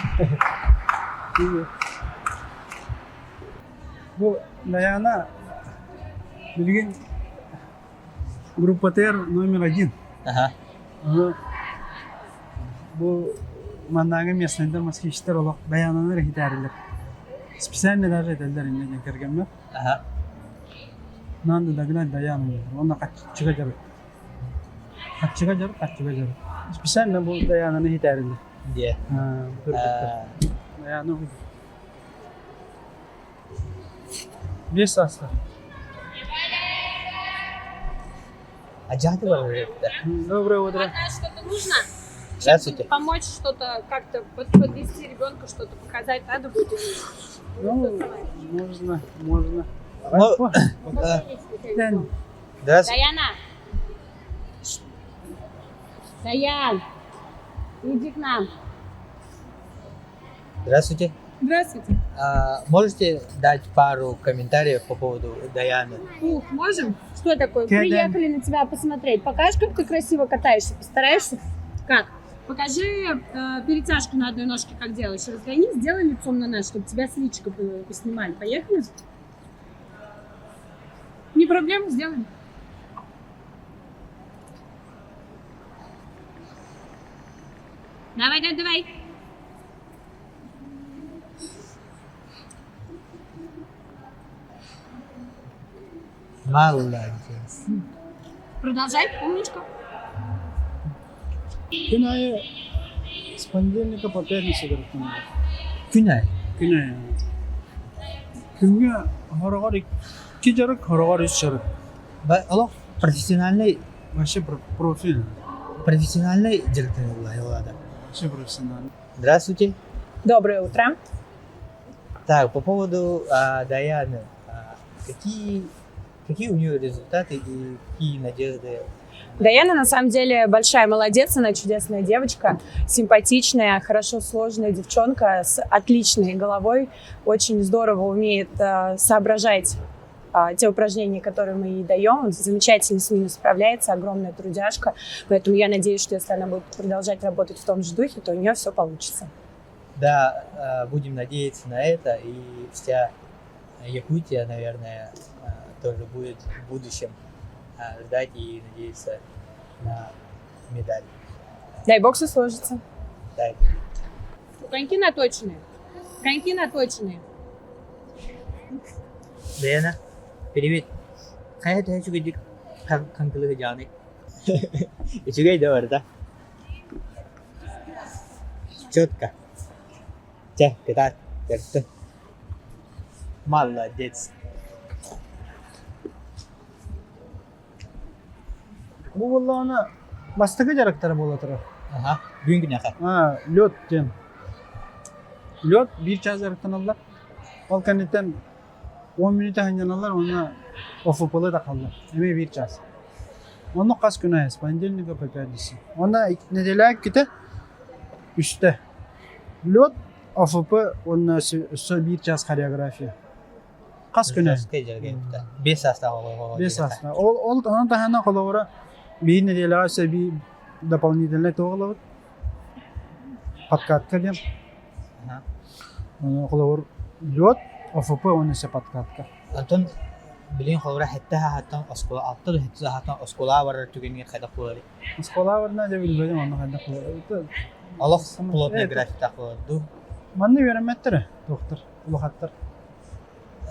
Бұл Даяна білген группа ТР номер 1. Ага. Бұл маңнағы местнайдар москвичтер олық Даянаны рахитарилер. Специально даже этелдер иннеден кергенмер. Ага. Нанды дагына Даяна. Онна қатчыға жарып. Қатчыға жарып. Специально бұл Даянаны хитарилер. Де. Даяна ұйды. Бес астар. Аджаты бар өрепті. Доброе утро. Что-то нужно? Здравствуйте. Помочь что-то, как-то подвести ребенка, что-то показать надо будет? Ну, можно. Дэн. Здравствуйте. Даяна! Даян! Иди к нам. Здравствуйте. Здравствуйте. Можете дать пару комментариев по поводу Даяны? Ух, можем? Что такое? Кэдэн. Приехали на тебя посмотреть. Покажешь, как ты красиво катаешься? Постараешься? Как? Покажи перетяжку на одной ножке, как делаешь. Разгони, сделай лицом на нас, чтобы тебя с личика поснимали. Поехали? Не проблема, сделаем. Давай. Молодец. Продолжай, умничка. Gün ayı с понедельника по пятницу дұрыптан. Күнай. Gün ayı. Күнге хорогор 2 жарык, хорогор 3 жарык. Алло, профессиональный Вообще профиль. директор Влада. Вообще профессиональный. Здравствуйте. Доброе утро. Так, по поводу Даяны. Какие у нее результаты и какие надежды? Даяна на самом деле большая молодец, она чудесная девочка, симпатичная, хорошо сложная девчонка с отличной головой, очень здорово умеет соображать те упражнения, которые мы ей даем, замечательно с ними справляется, огромная трудяжка, поэтому я надеюсь, что если она будет продолжать работать в том же духе, то у нее все получится. Да, будем надеяться на это, и вся Якутия, наверное, тоже будет в будущем ждать и надеяться на медаль. Дай бог, все сложится. Так. Коньки наточенные. Даяна, привет. Кая ты хочу гидик канкылы жаны. Ичугай да бар да. Четко. Ча, китай, терты. Молодец. Бұл болла оны бастығы жарықтары бола тұры. Ага. Бүгүн күнәка. Лёд ден. Лёд 1 час жарықтан алдар. Ол кәнеттен 10 минут ханjan алдар, оны офпылы да қалдар. Эме 1 час. Оны қас күн айыз, понедельника по пятницу. Оны неделяк кете үсті. Лёд, ОФП, оны үсті 1 час хореография. Қас күн айыз. 5 саста олоо. 5 саста. Ол оны тахана қолауыра bir неделя өсі bir дополнительный тоғылауыр. Подкатка дем. Оны қолауыр лёд, ОФП, оны өсі подкатка. Антон, билин холора хаттан оскола аттыр хаттан оскола бар түгенге кайда кылары. Оскола барна да билбедим, оны кайда кылары. Аллах плотный график такылды. Манны береметтер, доктор, улахаттар.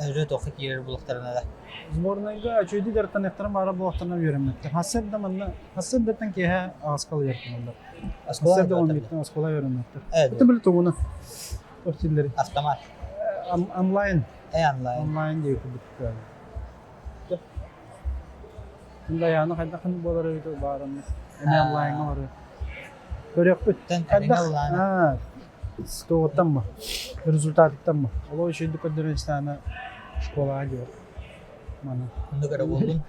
Özü toqı kiyer bulaqtarına da. Сборныйга чөйди дәрттен яктырым ара булактарына беремнәттер. Хасыр да монда, хасыр дәрттен кеһә аскал яртымында. Хасыр да он биттен аскала беремнәттер. Evet. Это бил тугуна. Тортиллери. Автомат. Онлайн, Онлайн. онлайн дип бит. Бunda яны кайда кын болар өйдө барымыз. Эме онлайнга бар. Көрөк бит. Тен онлайн. А, стоотамма. Результаттамма. Оло ишенди көдөрөстана школа диyor. Mana. Bunu göre buldun.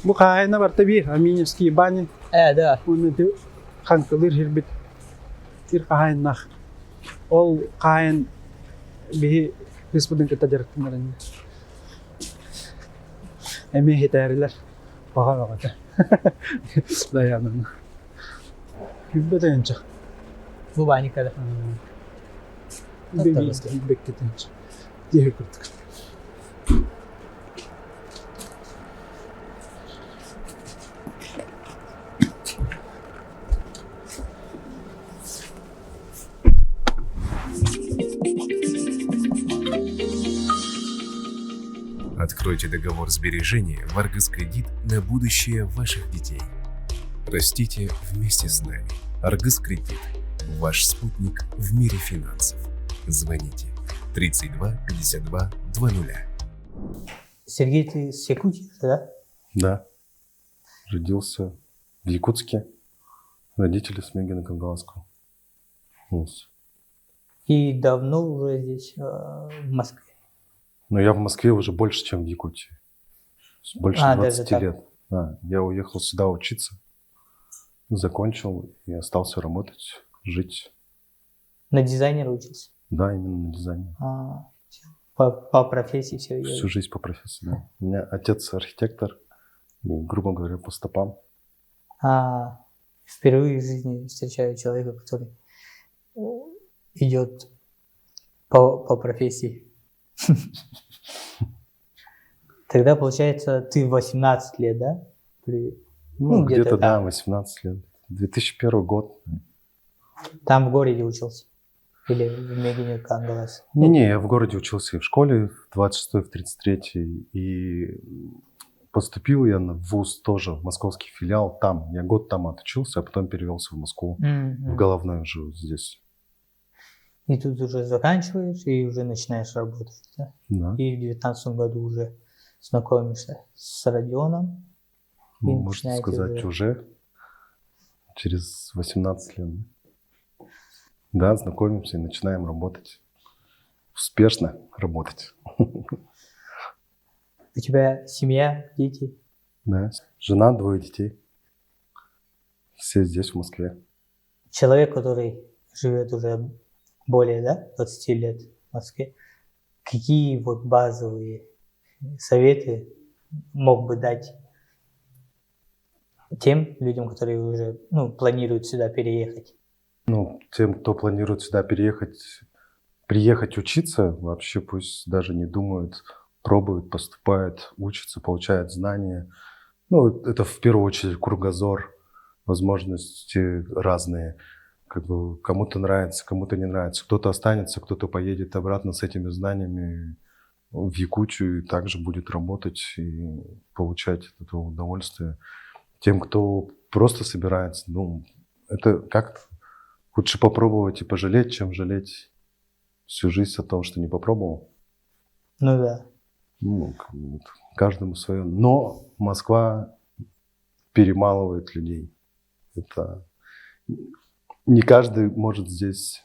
Bu kayna var tabii. Aminevski banin. Evet. Onu da kankılır hirbit. Bir kaynak. Ol kayn bir kısmının kıtacaktım. Emi hiterler. Baka baka. Dayanın. Hübbet önce. Bu bani kadar. Bir bekletince. Diye kırdık. Откройте договор сбережения в Argus Кредит на будущее ваших детей. Растите вместе с нами. Argus Кредит. Ваш спутник в мире финансов. Звоните 32 52 20. Сергей, ты с Якутии, да? Да. Родился в Якутске. Родители с Мегино-Кангаласского. И давно уже здесь, в Москве. Но я в Москве уже больше, чем в Якутии. Больше А, 20 даже так? лет. Да, я уехал сюда учиться, закончил и остался работать, жить. На дизайнера учился? Да, именно на дизайне. По профессии все. Всю жизнь по профессии, да. У меня отец архитектор, и, грубо говоря, по стопам. Впервые в жизни встречаю человека, который идет по профессии. Тогда, получается, ты 18 лет, да? Ну, где-то, да, там. 18 лет. 2001 год. Там в городе учился? Или в Мегино-Кангаласе? Не, я в городе учился и в школе, в 26-й, в 33-й. И поступил я в вуз тоже, в московский филиал. Там, я год там отучился, а потом перевелся в Москву. В Головной живу здесь. И тут уже заканчиваешь, и уже начинаешь работать, да? Да. И в 19 году уже знакомишься с Родионом. Ну, И можно начинаете сказать, уже через 18 лет. Да, знакомимся и начинаем работать. Успешно работать. У тебя семья, дети? Да. Жена, 2 детей. Все здесь, в Москве. Человек, который живет уже более, да, 20 лет в Москве, какие вот базовые советы мог бы дать тем людям, которые уже планируют сюда переехать? Ну, тем, кто планирует сюда приехать учиться, вообще пусть даже не думают, пробуют, поступают, учатся, получают знания. Ну, это в первую очередь кругозор, возможности разные. Как бы кому-то нравится, кому-то не нравится. Кто-то останется, кто-то поедет обратно с этими знаниями в Якутию и также будет работать и получать от этого удовольствие. Тем, кто просто собирается, это как-то лучше попробовать и пожалеть, чем жалеть всю жизнь о том, что не попробовал. Ну да. Каждому свое. Но Москва перемалывает людей. Это не каждый может здесь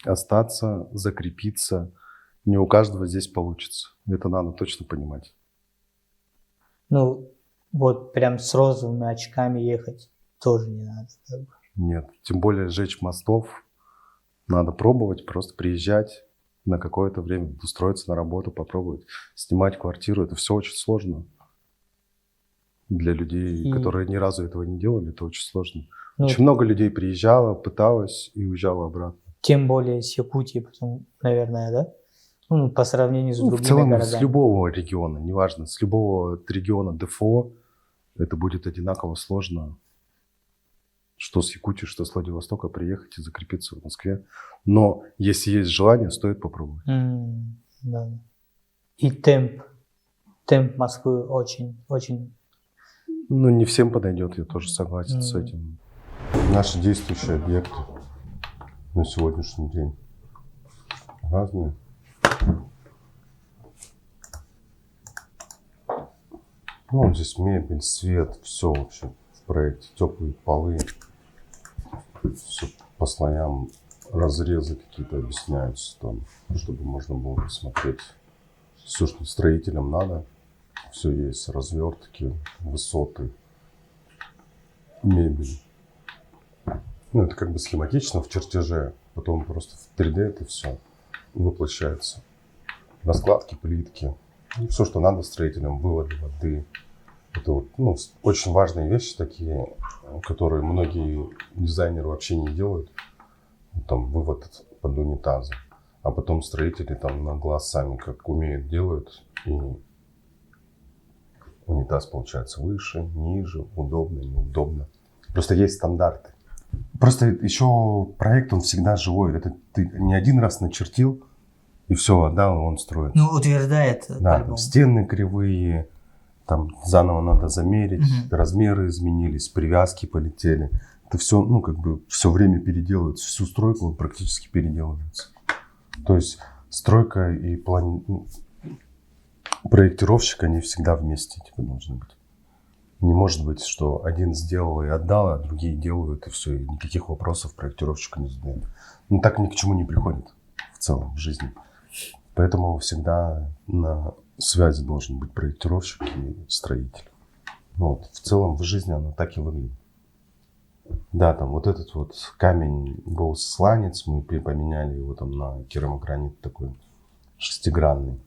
остаться, закрепиться. Не у каждого здесь получится. Это надо точно понимать. Ну, вот прям с розовыми очками ехать тоже не надо. Нет, тем более сжечь мостов. Надо пробовать, просто приезжать на какое-то время, устроиться на работу, попробовать. Снимать квартиру, это все очень сложно. Для людей, которые ни разу этого не делали, это очень сложно. Очень много людей приезжало, пыталось и уезжало обратно. Тем более с Якутии, потом, наверное, да? По сравнению с другими в целом, городами. с любого региона, неважно, с любого региона ДФО, это будет одинаково сложно что с Якутии, что с Владивостока, приехать и закрепиться в Москве. Но если есть желание, стоит попробовать. Да. И темп Москвы очень. Ну, не всем подойдет, я тоже согласен с этим. Наши действующие объекты на сегодняшний день разные. Ну, здесь мебель, свет, все вообще в проекте. Теплые полы, все по слоям, разрезы какие-то объясняются там, чтобы можно было посмотреть. Все, что строителям надо, все есть, развертки, высоты, мебель. Ну, это как бы схематично в чертеже, потом просто в 3D это все воплощается. Раскладки, плитки, все, что надо строителям, выводы воды. Это вот, ну, очень важные вещи такие, которые многие дизайнеры вообще не делают. Там вывод под унитазы. А потом строители там на глаз сами как умеют делают. И унитаз получается выше, ниже, удобно, неудобно. Просто есть стандарты. Просто еще проект, он всегда живой. Это ты не один раз начертил, и все, отдал, и он строит. Ну, утверждает. Да, там стены кривые, там заново надо замерить, размеры изменились, привязки полетели. Это все, ну, как бы все время переделывается, всю стройку практически переделывается. То есть стройка и проектировщик, они всегда вместе типа должны быть. Не может быть, что один сделал и отдал, а другие делают, и все, и никаких вопросов проектировщику не задают. Ну, так ни к чему не приходит в целом в жизни. Поэтому всегда на связи должен быть проектировщик и строитель. Ну, вот, в целом в жизни оно так и выглядит. Да, там вот этот вот камень был сланец, мы поменяли его там на керамогранит такой шестигранный.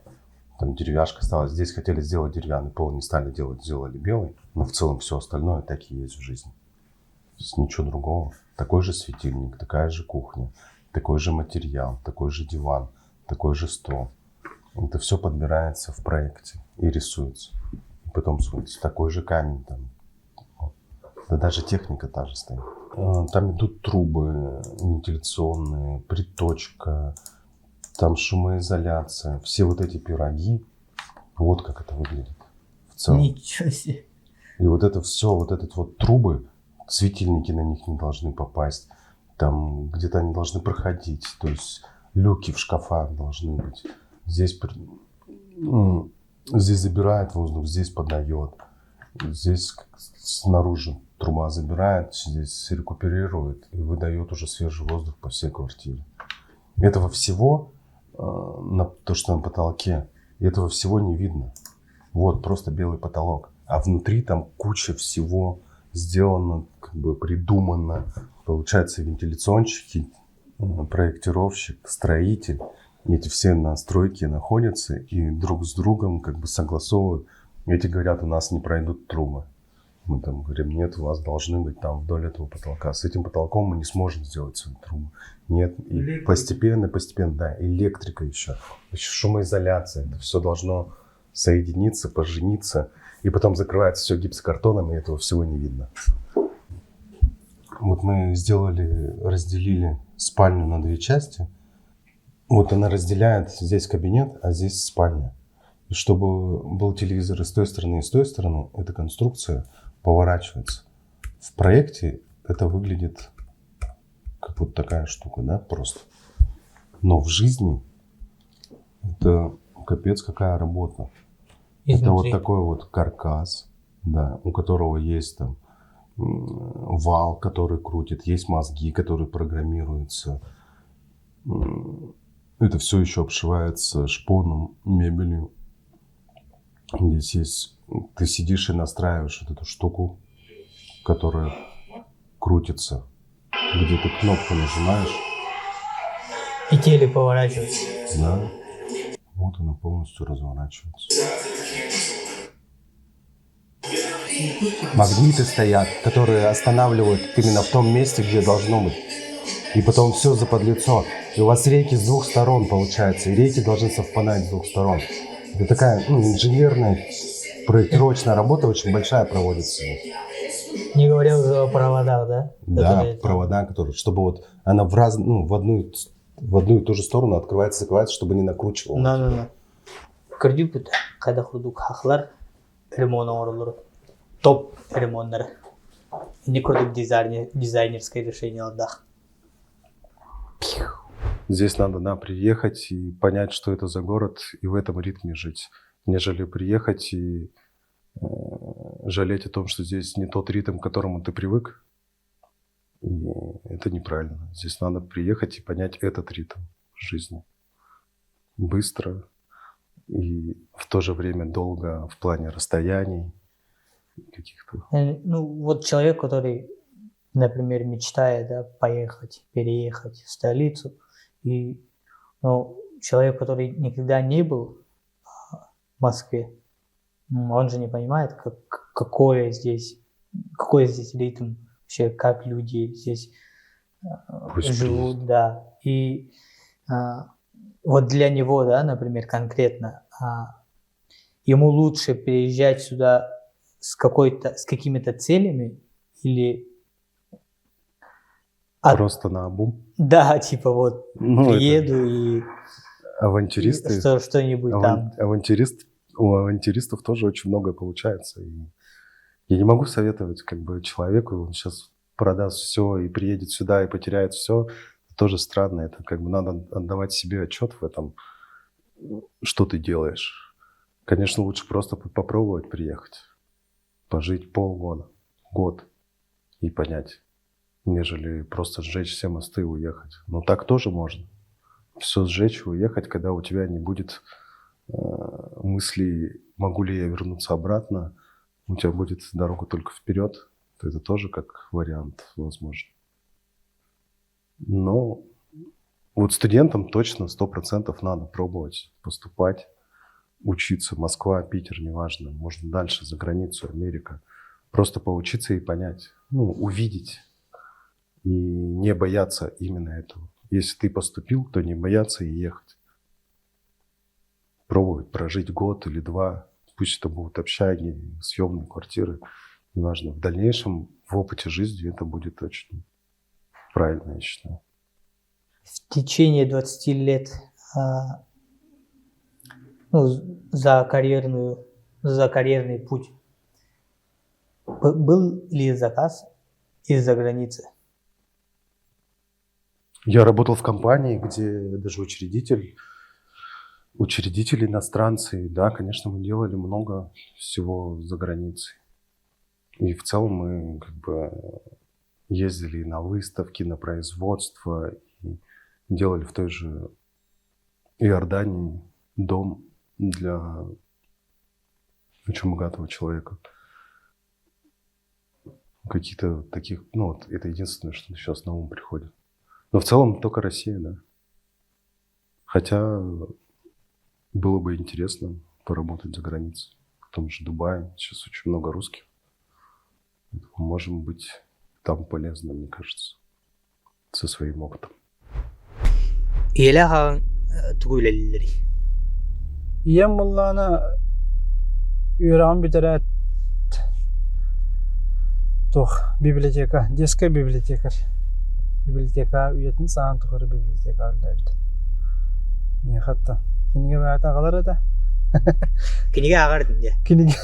Там деревяшка стала. Здесь хотели сделать деревянный пол, не стали делать, сделали белый. Но в целом все остальное так и есть в жизни. То есть ничего другого. Такой же светильник, такая же кухня, такой же материал, такой же диван, такой же стол. Это все подбирается в проекте и рисуется. И потом смотрите, такой же камень там. Да даже техника та же стоит. Там идут трубы вентиляционные, приточка, там шумоизоляция. Все вот эти пироги. Вот как это выглядит в целом. Ничего себе. И вот это все, вот этот вот трубы, светильники на них не должны попасть. Там где-то они должны проходить. То есть люки в шкафах должны быть. Здесь забирает воздух, здесь подает. Здесь снаружи труба забирает, здесь рекуперирует и выдает уже свежий воздух по всей квартире. Этого всего, то, что на потолке, этого всего не видно. Вот просто белый потолок. А внутри там куча всего сделано, как бы придумано. Получается, вентиляционщики, проектировщик, строитель. Эти все настройки находятся и друг с другом как бы согласовывают. Эти говорят, у нас не пройдут трубы. Мы там говорим, нет, у вас должны быть там вдоль этого потолка. С этим потолком мы не сможем сделать свою трубу. Нет, и постепенно, да, электрика еще шумоизоляция. Это все должно соединиться, пожениться. И потом закрывается все гипсокартоном, и этого всего не видно. Вот мы разделили спальню на две части. Вот она разделяет, здесь кабинет, а здесь спальня. И чтобы был телевизор и с той стороны, и с той стороны, эта конструкция поворачивается. В проекте это выглядит как вот такая штука, да, просто. Но в жизни это капец какая работа. Изнутри. Это вот такой вот каркас, да, у которого есть там вал, который крутит, есть мозги, которые программируются. Это все еще обшивается шпоном, мебелью. Здесь есть, ты сидишь и настраиваешь вот эту штуку, которая крутится, где ты кнопку нажимаешь. И теле поворачивается. Да. Вот она полностью разворачивается. Магниты стоят, которые останавливают именно в том месте, где должно быть. И потом все заподлицо. И у вас рейки с двух сторон получается. И рейки должны совпадать с двух сторон. Это такая инженерная проектировочная работа очень большая проводится. Не говоря уже о проводах, да? Да, Которые- провода, которые, чтобы вот она в одну и ту же сторону открывается, закрывается, чтобы не накручивало. Да. Көрдік бүт, қайда құрдық хақлар, ремон орылыр, топ ремондар. Не көрдік дизайнерское решение отдах. Здесь надо, да, приехать и понять, что это за город, и в этом ритме жить, нежели приехать и жалеть о том, что здесь не тот ритм, к которому ты привык. И это неправильно. Здесь надо приехать и понять этот ритм жизни. Быстро и в то же время долго в плане расстояний каких-то. Ну, вот человек, который, например, мечтает, да, поехать, переехать в столицу, и человек, который никогда не был в Москве, он же не понимает, какой здесь ритм, вообще, как люди здесь живут, да. И вот для него, да, например, конкретно, ему лучше приезжать сюда с какими-то целями или Просто наобум. да, типа вот приеду и Авантюристы. что-нибудь там. У авантюристов тоже очень многое получается. И я не могу советовать как бы человеку, он сейчас продаст все и приедет сюда и потеряет все. Это тоже странно. Это как бы надо отдавать себе отчет в этом, что ты делаешь. Конечно, лучше просто попробовать приехать, пожить полгода, год и понять, нежели просто сжечь все мосты и уехать. Но так тоже можно. Все сжечь и уехать, когда у тебя не будет мыслей, могу ли я вернуться обратно, у тебя будет дорога только вперед, то это тоже как вариант возможно. Но вот студентам точно 100% надо пробовать поступать, учиться. Москва, Питер, неважно, можно дальше, за границу, Америка. Просто поучиться и понять, увидеть и не бояться именно этого. Если ты поступил, то не бояться и ехать. Пробовать прожить год или два, пусть это будут общаги, съемные квартиры, неважно. В дальнейшем в опыте жизни это будет очень правильно, я считаю. В течение 20 лет за карьерный путь был ли заказ из-за границы? Я работал в компании, где даже учредители иностранцы. Да, конечно, мы делали много всего за границей. И в целом мы как бы ездили на выставки, на производство, и делали в той же Иордании дом для очень богатого человека. Какие-то таких, это единственное, что сейчас на ум приходит. Но в целом только Россия, да. Хотя было бы интересно поработать за границей. В том же Дубае. Сейчас очень много русских. Можем быть там полезно, мне кажется, со своим опытом. Iyem bullana üyeran bitiret biblioteka, детская библиотекарь. Библиотека üyetin sağın tuğru biblioteka öldüydü. Ne hatta kiniga bayata қалар еді. Книга ағардым де. Книга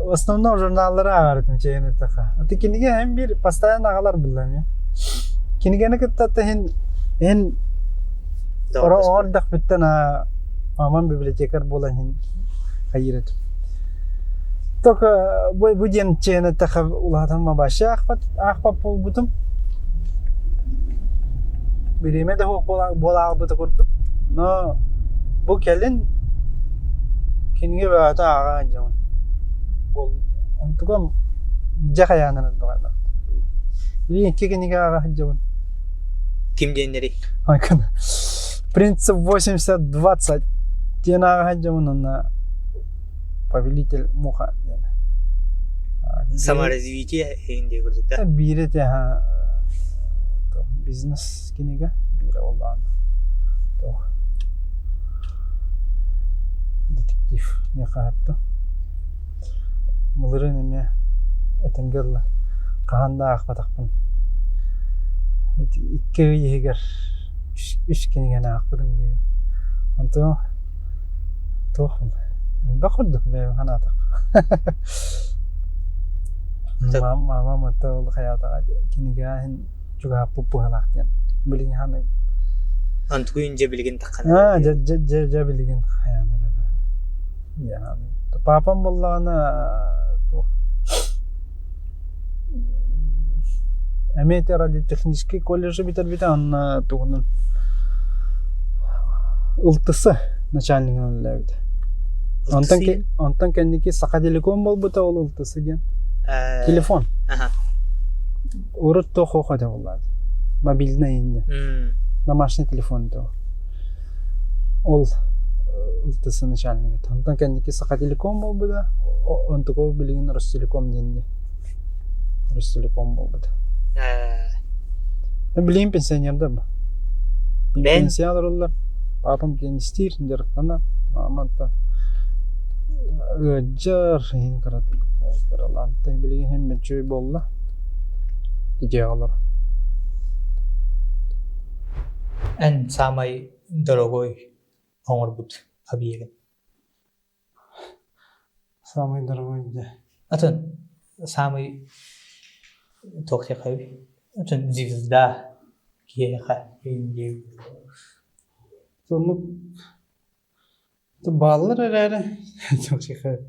в основном журналлары ағардым чейін тақа. Аты книга hem bir постоянно ағалар бұллам я. Книганы кіттатты hen ордақ біттен маман библиотекар болан hen хайыр только bu ден чейін тақа ұлатама башы ақпап бол бұтым. Биреме de hoq bola бұты құрдық. Но bu kelin kiniga bayata ağa jamon. Bol ontukom jahayanana doğana. Biri kiniga ağa jamon. Kim денleri? Айкан. Принцип 80-20. Тена аға jamon на повелитель муха. Саморазвитие енді көрдік та. Бире те бизнес книга бире олан. Детектив актив не хатта. Мылырын эме этенгерла каханда акпатакпын. Икки егер үш кенеген акпадым дей. Антон тохм. Бакырдык бе ханатак. Мама матал хаятага кенеген juga pupu halakyan. Bilgin hana. Антуин же билген таккана. Ja bilgin hayana da. Ya. Papam bollana то Эмете радиотехнический колледжи битер анна тугунун ылтысы начальнигин өлөбүт. Онтан кендики сакаделиком болбута ол ылтысы ген. Телефон. Урут то хохода болду. Мобильный инде. Домашний телефон то. Ол ылтысы начальниги. Онтан кендики сакаделиком болбуда. Онтуго билген Ростелеком денди. Ростелеком болбуда. Билейм пенсионердер ба. Пенсионер олар. Папам пенсионер директана. Маманта. Жар ин карат. Караланты билейм хем чөй болла. Диге алар. Эн самай дорогой оңорбут абиеген. Самый дорогой де. Атын самый тохтехай. Атын звезда киеха инде. Сону то баллар эрәре. Тохтеха.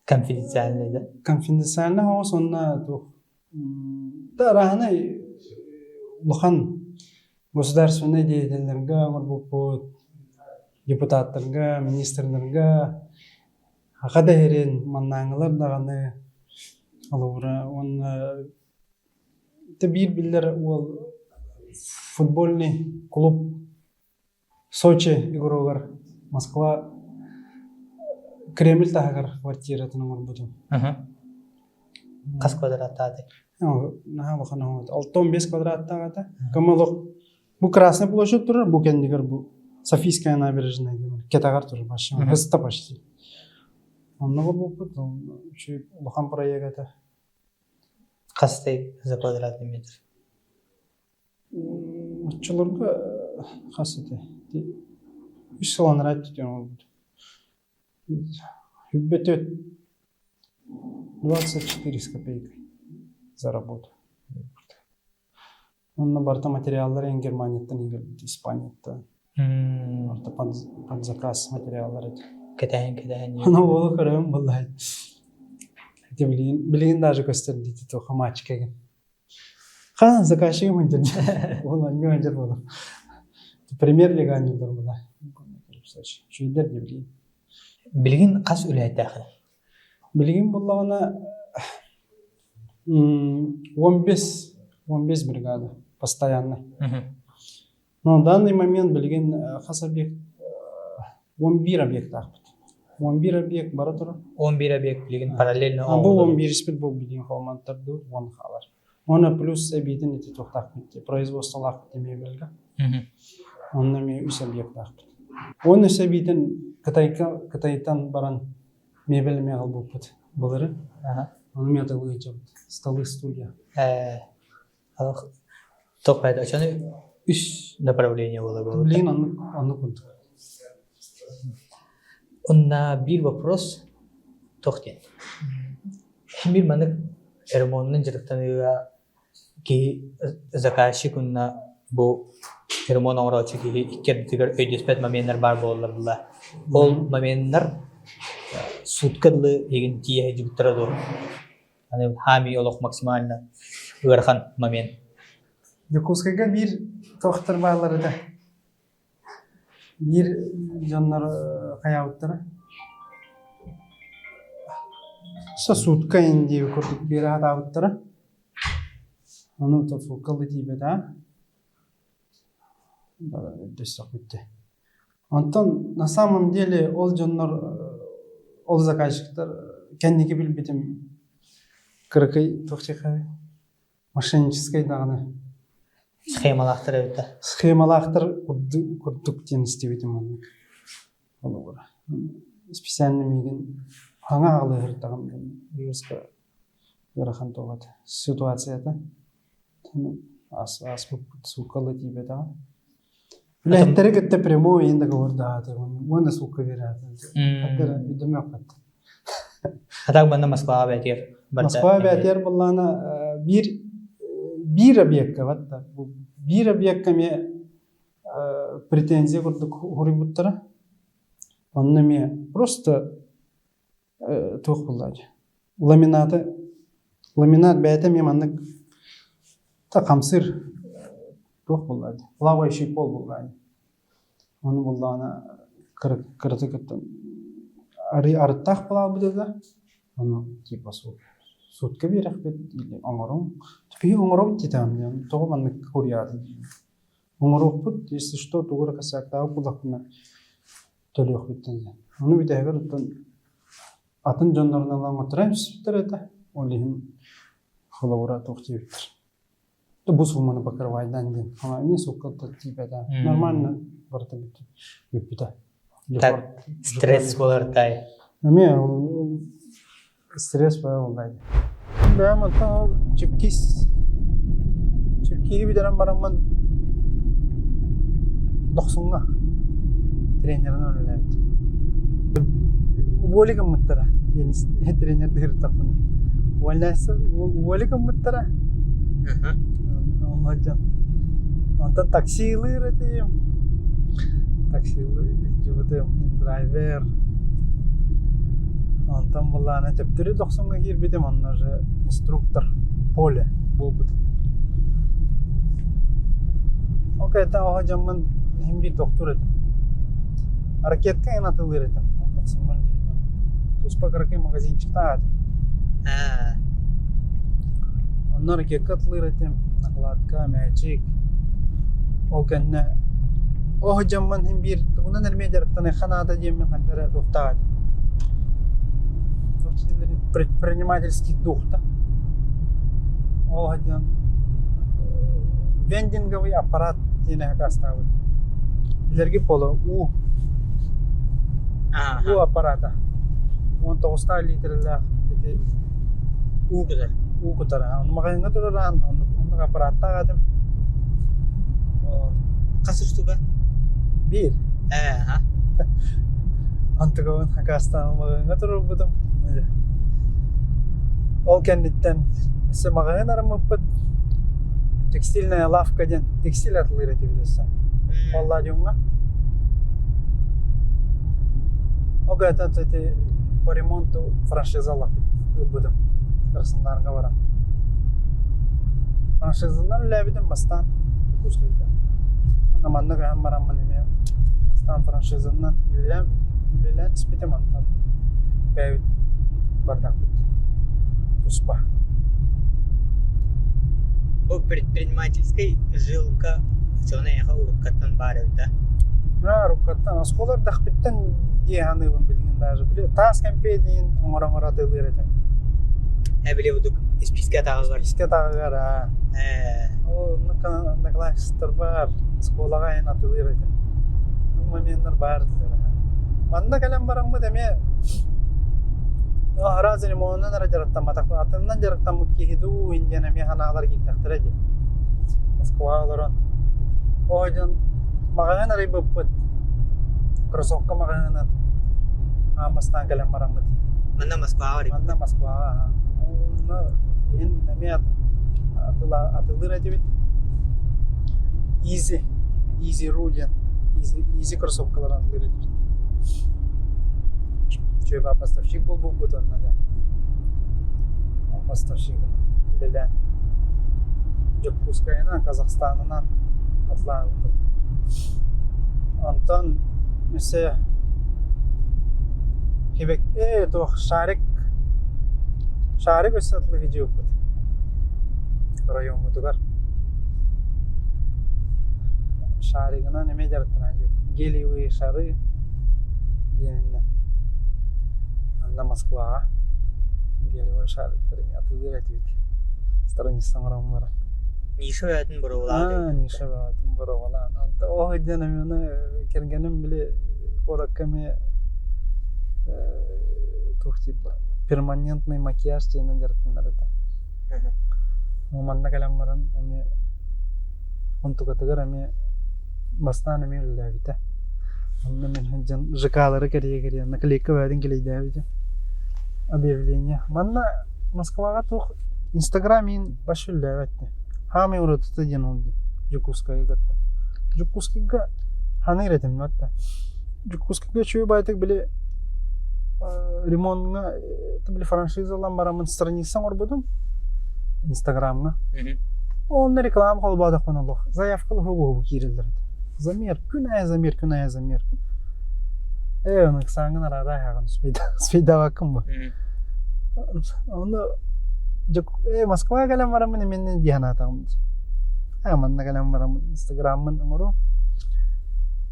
Конфиденциальный, да? Конфиденциально хо сонна то да рахана лохан государственный деятельлерге оңорбут депутаттарга, министрлерге Хакада херен маннаңылар даганы алура он бир биллер ол футбольный клуб Сочи игрогар Москва Кремль тагар квартиратын оңорбуту. Кас квадраттады. Наха бахана 65 квадраттагата. Камалок бу красный площадь турар, бу кендигер бу Софийская набережная демек. Кетагар турар башы. Хыста почти. Онного болбут, чүй улахан проектата. Кастай за квадратный метр. Чолорга хасыты. 3 салон райт болбут. Хүббетет 24 с копейкой за работу. Он барта материаллар эн Германияттан игерди, Испанияттан. Барта под заказ материаллар. Кетен. Ана болу көрөм буллай. Билген даже көстөрдү то хамач кеген. Хан заказчик мынтен. Ол анжер болду. Премьер лига анжер болду. Чүйдер деп билген. Билген кас үлөйт Билген буллагана 15 бригада постоянно. Но на данный момент билген хас объект 11 объект акпыт. 11 объект бара тура. 11 объект билген параллельно. Бу 11 спит бу билген холмантарды он халар. Оны плюс эбитин эти тохтак битти. Производство лак демебелга. Онна ме 3 объект акпыт. Оны эбитин Кытайтан баран мебель мегал болпут. Булары. Оны металлы жабыт. Столы, стулья. Тохпайды очаны 3 направления было. Билген аны кунтук. Онна бир вопрос тохтен. Бир манык эрмоннун жырыктаныга ки заказчик унна бу эрмон оңрочу ки иккердигер өйдөспөт моменттер бар болдулар була. Ол моменттер суткадлы деген тие жибутраду. Аны хами олох максимально ырхан момент. Якутскага бир тохтар барлары да. Бир жаннар каябыттар. Сутка инде көрдүк бир адабыттар. Аны то фокалы тибеда. Да, десакутте. Антон на самом деле ол жаннар ол заказчиктар кендиги билбетим кыркай тохтеха мошеннической даганы. Схемалактыр өтө. Схемалактыр курдук тен истебетим аны. специально миген аңа алы хыртаган вируска ярахан тогат ситуацията ас сукалы тибета лехтере кетте прямо инда говорда вона сука верат хатер идемакат Хатак банда Москва бәтер. Москва бәтер буллана бир объектка ватта бир объектка ме претензия курдук хурибуттара онна ме просто тух буллади ламинат бәте ме маннык тақамсыр тух буллади плавающий пол буллади оны буллана кыртыкыттан арыттах була будыда оны типа сутка бирах бет или оңором тупи оңором титам того маннык хурияды оңорох бут если что тугура касакта кулакна төлөк биттен оны бидегер атын жондорунан отурайбыз терете олихин холовура тохтибиттер то бусулманы покрывайдан ден ама эмес укалта типеда нормально барта бит Стресс болар тай. эме стресс болбайт бәм та чипкис бидерен бараман 90га тренерден өлөбүт Воликом мыттара. Тренер дыр тапын. Воликом мыттара. Онладжан. Антан таксилы ретим. Таксилы жибетем драйвер. Антан булланы тептери 90га кирбедем, анна же инструктор поле болбут. Окей, та ага жаман химби доктор этим. Ракетка ена тылыр этим. 90га Туспак раке магазинчикта атым. Онна ракетка тылыр этим. Накладка, мячик. Окенне ага жаман химбир тугунан эрме жарыктаны ханада жеммен хандара доктор. Предпринимательский дух, да? Один вендинговый аппарат тине ставят. Лерги пола у аппарата. Он то устали литрла эти у кутара. Он магазин туран, он аппарат тагадым. Касыртуга? Бир. Антыгын хакастан магазин туру будем. Ол кендиттен магазин арамыппыт текстильная лавка ден текстиль атылыр этип десе. Алла жонга. Ога эти по ремонту франшизалар будем. Кырсындарга барам. Франшизадан лебиден бастан куслайда. Анда маннага хаммарам менеме. Бастан франшизадан лелен спитем антан. Бэвит бардак битти. Туспа. Бұл предпринимательской жилка соныяға уруккаттан бар өйді. Уруккаттан. Асколар дақпиттен геғанығын білген даже. Таас кәмпе дейін оңыр-оңыр атылыр етім. Біле бұдық списке тағы бар. Списке тағы бар. Ол наклашыстыр бар. Асколаға ең атылыр етім. Моментler бар. Манда кәлем барам бұд әме Аразини моонан жараттам матак атымнан жараттам кихиду индиана механалар гиттактыр эди. Москваларан. Ойдан маган арыбыппыт. Кроссовка магана амастан калам марамыт. Манда Москва ари. Манда Москва. Онна ин намет атылыр эди бит. Easy рулен. Easy кроссовкалар атылыр эди. Чуга поставщик был бутон надо. Он поставщик лелен. Жокускайна Казахстанынан атланып. Антон месе хибек то шарик өсөтлүгү жок бут. Район мутугар. Шаригынан неме жараттан жок. Гелиевый шары денинде. На Москва, гелевой шар, который атылыр этибит. Страницаң раммара. Нишеватын буровалар. Нишеватын буровалар. Анта о хеден мени кергеним биле кораккаме тух типа перманентный макияж дейін жарықтандар еді. Маманда кәлем баран, әме онтуғатығыр әме бастан әме үлі әбіті. Онда мен жықалары кәрие, наклейка бәдін келейді әбіті. Объявление. Манда Москваға тух Инстаграмин баш үлі әбітті. Хаме ұрытыты ден олды. Жукускайы ғатты. Жукускайға ханы иретім ғатты. Жукускайға чөй байтық біле ремонтыңа біле франшизалан барамын страницаң орбудым Инстаграмға. Онда реклама қол бадық бұны олық. Заявкалы хубу керілдір. Замер, күнәй замер. Оның саңын арай ағын спейда бақым бұл. Онда Москва кәлем барамын еменне дейін атағым. Манна кәлем барамын Инстаграмын ұмыру.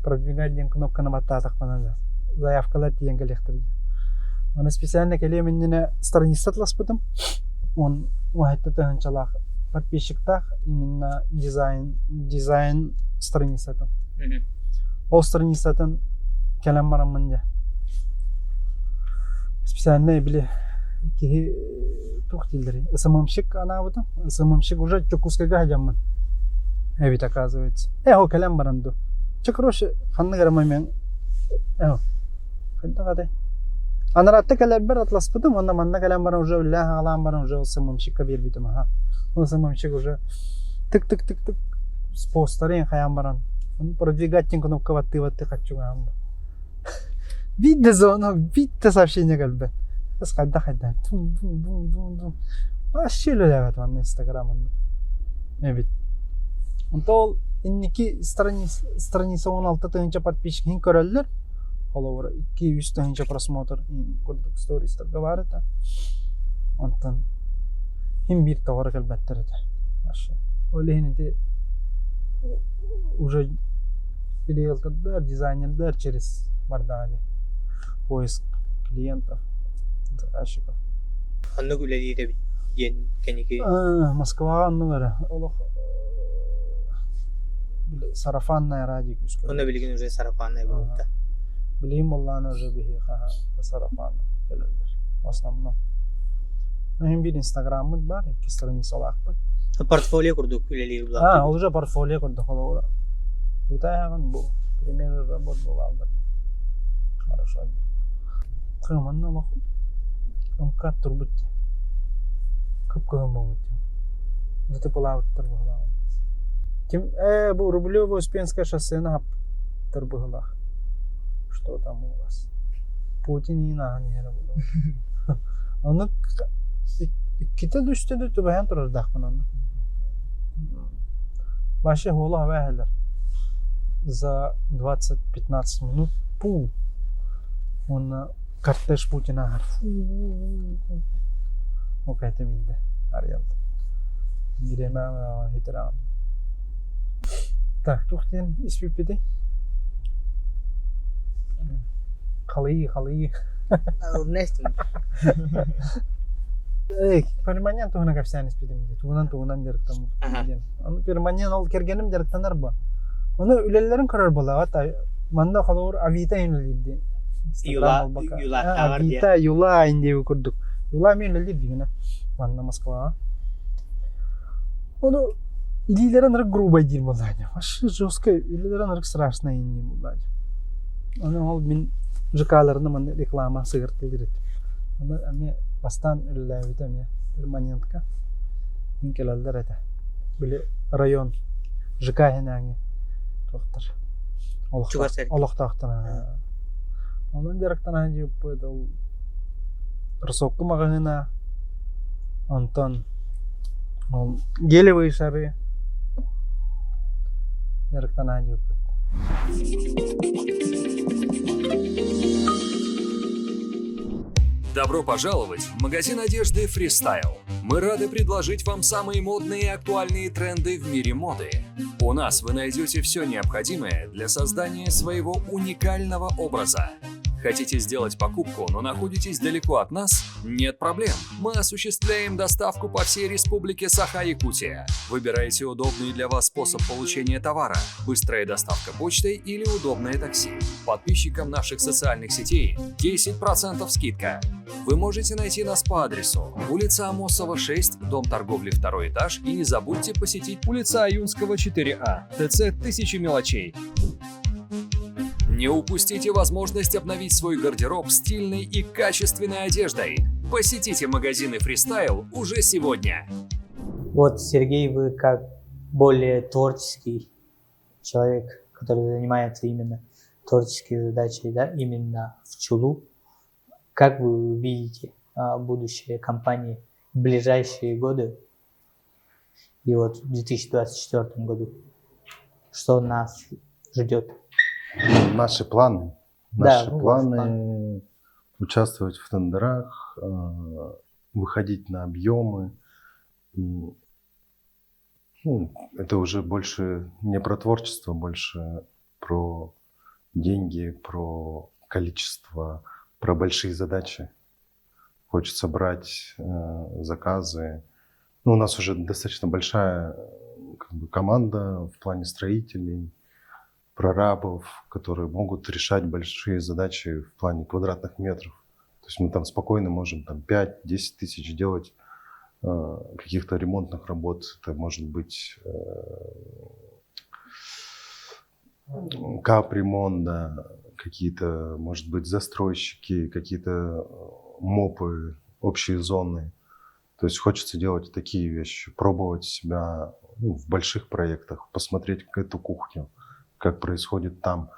Продвигать ден кнопканы батта атақпанады. Заявкалар дейін кәлектірді. Оны специально кәлеменіне страница атласпыдым. Он уайтты тығынчалақ подписчиктақ именно дизайн страницатын. Ол страницатын кәлем барамын де. Специально біле кеге тух тілдері. Сымымшик ана бұдым. Сымымшик уже Чукускайға хажамын. Әбит оказывается. Ол кәлем баранду. Чекрошы ханны қарамаймен. Қайда қадай. Анаратты кәлер бір атласпыдым. Онда манна кәлем баран уже үлі ағалан баран уже сымымшикка бербейтім. Ол сымымшик уже тык-тык-тык-тык с постарын қаян баран. Продвигаттен кнопка ватты қатчуға амды. Видді зону, видді сообщение кәлбі. Біз қайда. Тум. Вообще үлі ванна Инстаграмын. Әбит. Онда ол иннеки страница 16 тыгынча подписчик хин көрөллөр. Оловора 200 тыгынча просмотр көрдік стористерге бар еді. Онтан хин бир тоғыры кәлбәттер еді. Оле хинеде уже риэлтордар, дизайнердар через бардали. Поиск клиентов, заказчиков. Анны күлі дейді ден кәнеке? Москваға анны көрі. Сарафанная радио күшкі. Оны білген уже сарафанная болды. Білейм болғаны уже бейі сарафанны келелдер. В основном. Мен бір инстаграмы бар, 2 страницалақ бар. Портфолио құрдық күлелері бұлақ? Ол уже портфолио құрдық олауыра. Үтайағын бұл. Примеры работ бұл алдыр. Хорошо. Қыманны олақ. Үмкат тұр бұтте. Күп-күгім бұл бұтте. Жұты бұлауыттыр бұлауын. Бұл Рублево-Успенское шоссені аптыр бұғылақ. Что там у вас? Путин и нағын ері бұлауын. Оны кете дүштеді түбәйін тұрардақпын оны. Вообще голы хавайхайлар. За 20-15 минут пу. Он кортеж Путина ағар. О кәйті минді. Арыялды. Биреме хетераған. Так, тухтен испипеди. Қалıyı. Örneğin. Перманент туғына кәпсән испидем. Туғынан жарықтан. Оны перманент ол кергенім жарықтанар ба. Оны үлелерін көрер бола. Манда қалауыр Авита енілді. Авита, Юла индеуі көрдік. Юла мен үлелді дегені. Манда Москваға. Оны илилерін ұрық грубай дейін болады. Вообще жестко илилерін ұрық страшно дейін болады. Оны ол мен ЖК-ларында мында реклама сығыртылды ретті. Оны әме бастан үліләуіді әме перманентка. Мен келелдер әді. Біле район ЖК хенәңі тоқтыр. Олықтақтын. Онын жарықтан әді өппеді. Ол рысоққы мағығына. Антон гелевые шары. Жарықтан әді өппеді. Добро пожаловать в магазин одежды Freestyle. Мы рады предложить вам самые модные и актуальные тренды в мире моды. У нас вы найдете все необходимое для создания своего уникального образа. Хотите сделать покупку, но находитесь далеко от нас? Нет проблем. Мы осуществляем доставку по всей республике Саха-Якутия. Выбирайте удобный для вас способ получения товара. Быстрая доставка почтой или удобное такси. Подписчикам наших социальных сетей 10% скидка. Вы можете найти нас по адресу: улица Амосова, 6, дом торговли 2 этаж, и не забудьте посетить улица Аюнского, 4А, ТЦ «Тысячи мелочей». Не упустите возможность обновить свой гардероб стильной и качественной одеждой. Посетите магазины Freestyle уже сегодня. Вот, Сергей, вы как более творческий человек, который занимается именно творческой задачей, да, именно в Чулу. Как вы видите будущее компании в ближайшие годы и вот в 2024 году? Что нас ждет? Наши планы. Да, Наши ну, планы участвовать в тендерах, выходить на объемы. И, это уже больше не про творчество, больше про деньги, про количество, про большие задачи. Хочется брать заказы. У нас уже достаточно большая команда в плане строителей, прорабов, которые могут решать большие задачи в плане квадратных метров. То есть мы там спокойно можем 5-10 тысяч делать каких-то ремонтных работ. Это может быть капремонт, да, какие-то, может быть, застройщики, какие-то мопы, общие зоны. То есть хочется делать такие вещи, пробовать себя в больших проектах, посмотреть эту кухню, как происходит там,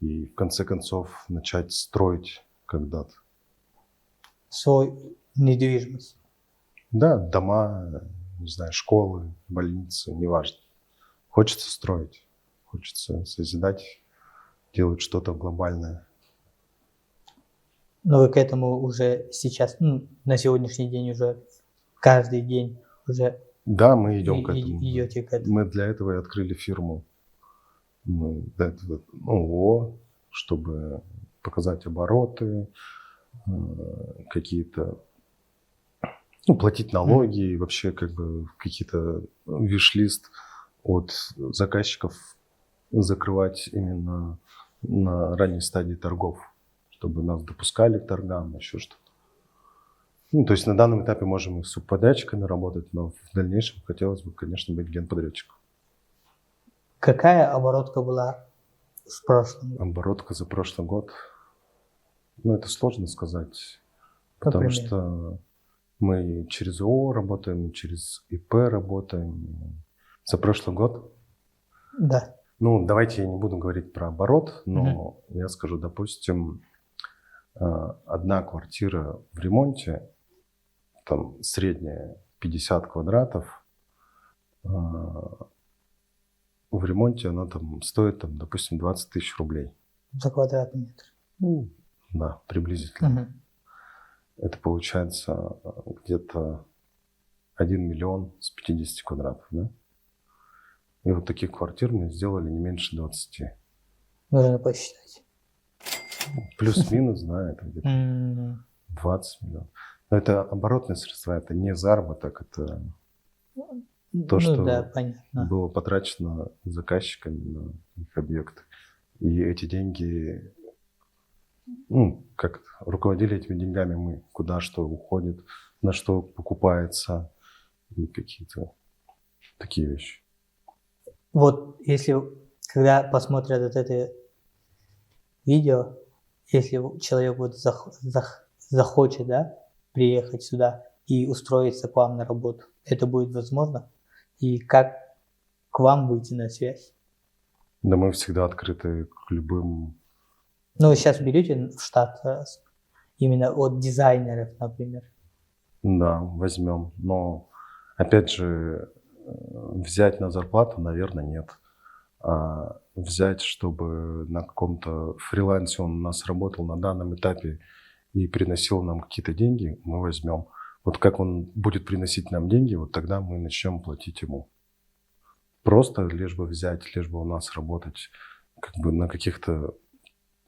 и в конце концов начать строить когда-то. Свою недвижимость. Да, дома, не знаю, школы, больницы, неважно. Хочется строить, хочется созидать, делать что-то глобальное. Но вы к этому уже сейчас, на сегодняшний день уже каждый день уже Да, мы идем к этому. идете к этому. Мы для этого и открыли фирму. Мы для этого ООО, чтобы показать обороты, какие-то, платить налоги и вообще какие-то виш-лист от заказчиков закрывать именно на ранней стадии торгов, чтобы нас допускали к торгам, еще что-то. То есть на данном этапе можем и с субподрядчиками работать, но в дальнейшем хотелось бы, конечно, быть генподрядчиком. Какая оборотка была в прошлом? Оборотка за прошлый год. Это сложно сказать, потому Например? что мы через ООО работаем, через ИП работаем. За прошлый год? Да. Давайте я не буду говорить про оборот, но я скажу, допустим, одна квартира в ремонте, там средняя 50 квадратов, в ремонте она там стоит, допустим, 20 тысяч рублей. За квадратный метр. Да, приблизительно. Это получается где-то 1 миллион с 50 квадратов, да? И вот таких квартир мы сделали не меньше 20. Нужно посчитать. Плюс-минус, да, это где-то 20 миллионов. Но это оборотные средства, это не заработок, это то, что да, понятно. было потрачено заказчиками на их объекты. И эти деньги, как руководили этими деньгами мы, куда что уходит, на что покупается, и какие-то такие вещи. Вот если, когда посмотрят это видео, если человек захочет, да, приехать сюда и устроиться к вам на работу, это будет возможно? И как к вам выйти на связь? Да, мы всегда открыты к любым. Вы сейчас берете в штат именно от дизайнеров, например? Да, возьмем. Но, опять же, взять на зарплату, наверное, нет. А взять, чтобы на каком-то фрилансе он у нас работал на данном этапе и приносил нам какие-то деньги, мы возьмем. Вот как он будет приносить нам деньги, вот тогда мы начнем платить ему. Просто лишь бы взять, лишь бы у нас работать на каких-то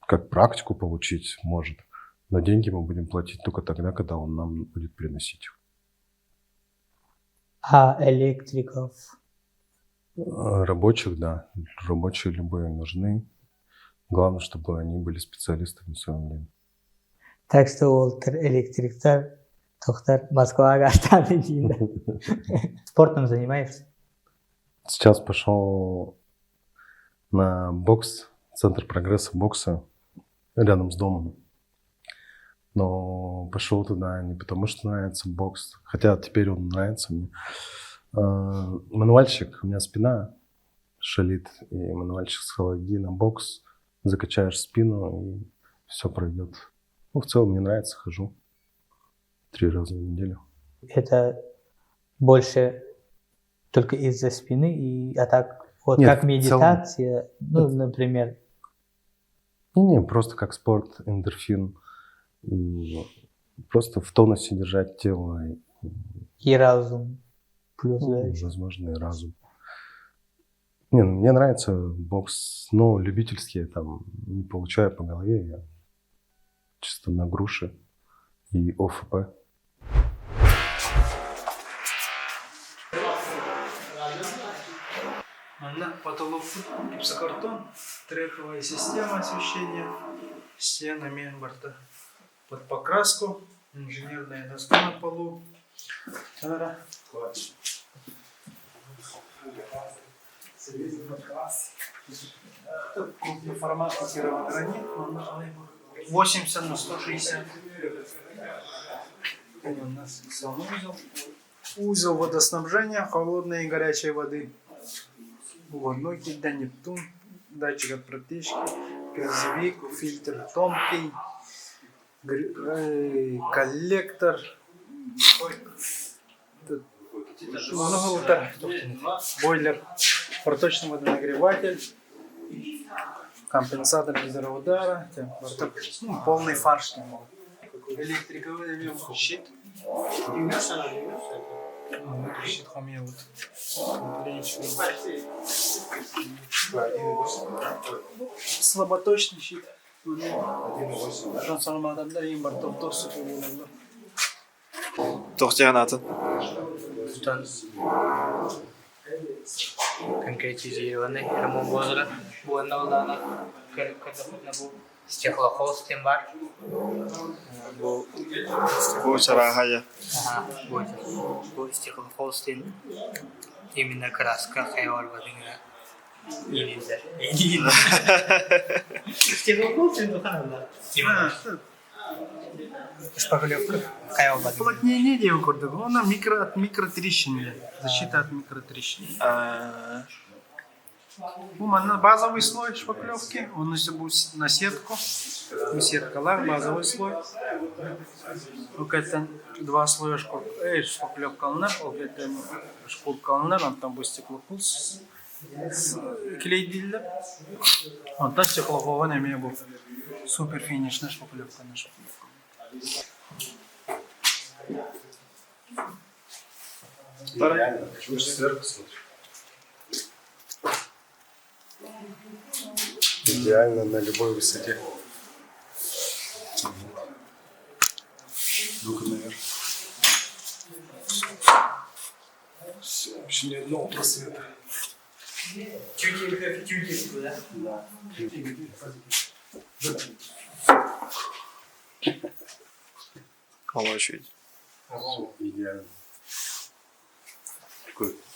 как практику получить, может. Но деньги мы будем платить только тогда, когда он нам будет приносить их. А электриков? Рабочих, да. Рабочие любые нужны. Главное, чтобы они были специалистами в своем деле. Так что Уолтер электриктер, доктор Москва Спортом занимаешься? Сейчас пошел на бокс, центр прогресса бокса рядом с домом. Но пошел туда не потому, что нравится бокс, хотя теперь он нравится мне. Мануальщик, у меня спина шалит, и мануальщик сказал, иди на бокс, закачаешь спину, и все пройдет. Ну, в целом мне нравится, хожу 3 раза в неделю. Это больше только из-за спины, а так вот Нет, как в медитация, ну, например. Не, просто как спорт, эндорфин. И просто в тонусе держать тело. И разум. Плюс, да, еще. Возможно, и разум. Не, ну, мне нравится бокс, но любительский, я там не получаю по голове, я чисто на груши и ОФП. Потолок гипсокартон, треховая система освещения, стенами борта под покраску, инженерная доска на полу. Крупный формат лакированный гранит, 80 на 160. У нас санузел. Узел водоснабжения холодной и горячей воды. Водной кильда Нептун, датчик от протечки, грязевик, фильтр тонкий, коллектор, бойлер, проточный водонагреватель, компенсатор гидроудара, полный фарш. Электриковый щит. Щит хомеут. Слаботочный щит. Трансформаторда импортов доступа болады. Тоқтиянатын. Конкретизированный ремонт возраста. Bu anlamda bu стеклохолстин var. Bu сарахая. Ага, bu стеклохолстин. Именно краска хайвар бадыңа. İyiydi. İyiydi. Стеклохолстин туханада. Шпаклевка хайвар бадыңа. Уплотнение деу көрдік. Она от микротрещин. Защита от микротрещин. Базовый слой шпаклевки, он на сетку, у сеткалар базовый слой. Это 2 слоя шпаклевка, это шкурка, он там будет стеклопулс клейдилді. Онтан стеклогован әме бұл супер финишная шпаклевка. Реально, почему же сверху смотришь? Идеально на любой высоте. Ну-ка наверх. Все, вообще ни одного просвета. Тюдик, да? Да. Молодец. Идеально.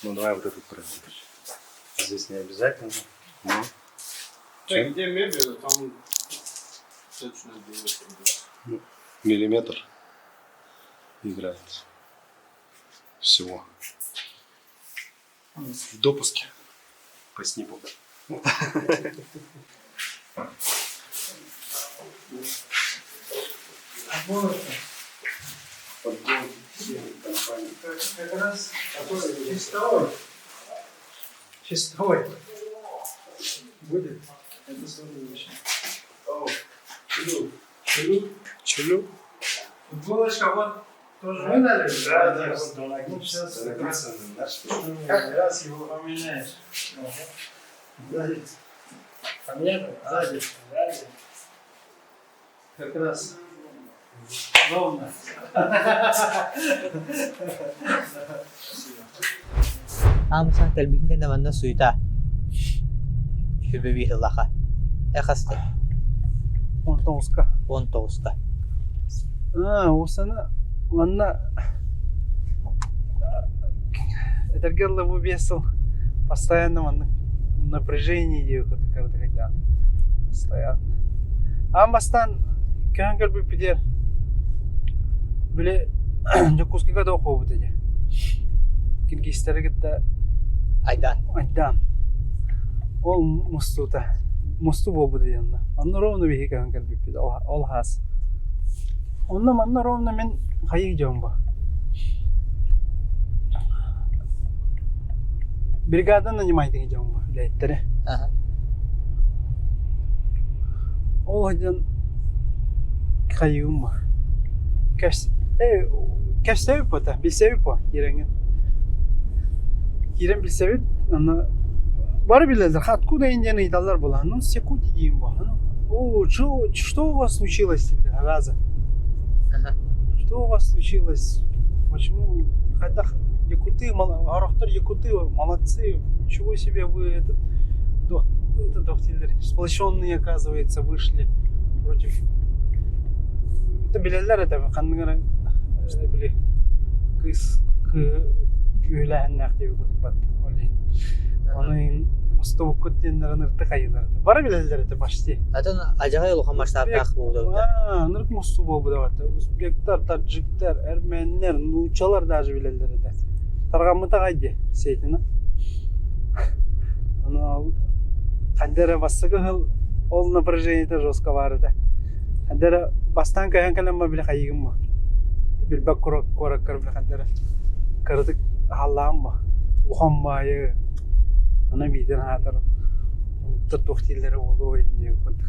Ну давай вот этот пройдем. Здесь не обязательно. Но... Где мебель, там точно делать. Миллиметр играет. Всего. В допуске. По снипу. Как раз чистовой будет. Это следующее. Чулю. Футболочка вот тоже выдали? Да. Ну, сейчас как раз его поменяешь. Сзади. Понятно? Сзади. Как раз. Ровно. Амсан калбиkin ka naman na suita. Hübibihila ka. Ekaste. Он толска. Онтоуска. Осана манна это герлову весел постоянно манна напряжение идею как-то хотя постоянно. Амбастан кангал бы пидер биле жокуски ga da окуу dedi. Киргизстер гитте Айдан. айдан. Ол мустута. Мусту болбу dedi yanına. Анна ровно бихи кангал бы пидер. Ол хас. Онна манна ровно мен хайы жомба. Бригада нанимайды жомба. Лейттери. Ага. Ол хадан хайыумба. Кәстеви пота, билсеви по, ереңен. Ерен билсеви, ана бары билелдер, откуда индияны идалар была? Ну, секунди дейм ба. О, что у вас случилось? Раза. Ага. Что у вас случилось? Почему? Хотя якуты, горохтар якуты, молодцы. Ничего себе вы, это дохтилер, сплоченные, оказывается, вышли против. Это билелер, это ханнагара, били, кыс, күйләһеннәк дип күреп олин. Оның мустау көттеннәрен иртә кайылар. Бары билелер это почти. Атын ажагай улуха маштабтак болду. Нырк мустау болду да. Узбектар, таджиктар, армяннар, нучалар даже билелер это. Таргамыта кайды сейтина. Аны кандера бассыгы ол напряжение жестко бар это. Кандера бастан кайган калама биле кайгымма. Bir bak korak bile kadar kırdık Allah'ım Muhammed'e ana bir tane hatar tuttukları oldu oynuyor kurduk.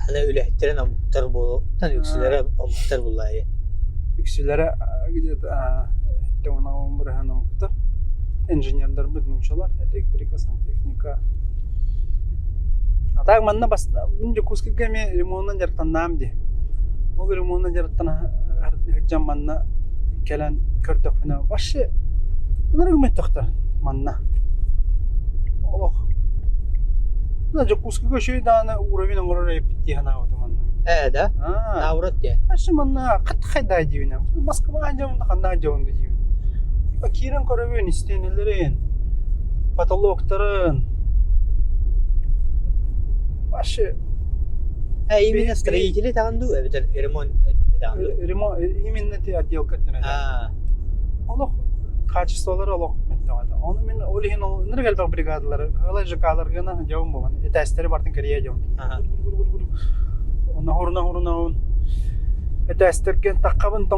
Ana öyle ettiren muhtar bolu. Tan yükselere muhtar bulayı. Yükselere gidiyor ona umurhan muhtar. İnженерлер bütün uçalar elektrika, santexnika. Atak manna bas bunca kuskik gemi remondan jartan namdi. O remondan jartan hıccam manna kelen kördük fena başı. Bunlar gümmet doktor manna. Allah. Naca kuskik şey daha uğravina oraya bitti hana oldu manna. Da. Navrat diye. Aşı manna kat hayda diyene. Moskva anjamında kanda jawında diyene. Kiran koravın istenelerin, patologların, başı. Именно строители танду, это ремонт танду. Ремонт, именно те отделка тяне. Allah качестволары Allah метавада. Onu men olihin nirgal bak brigadalары, hala jakalar gana jawum bolan. Etasteri bartın kariya jawum. Nahurna. Etaster gen takabın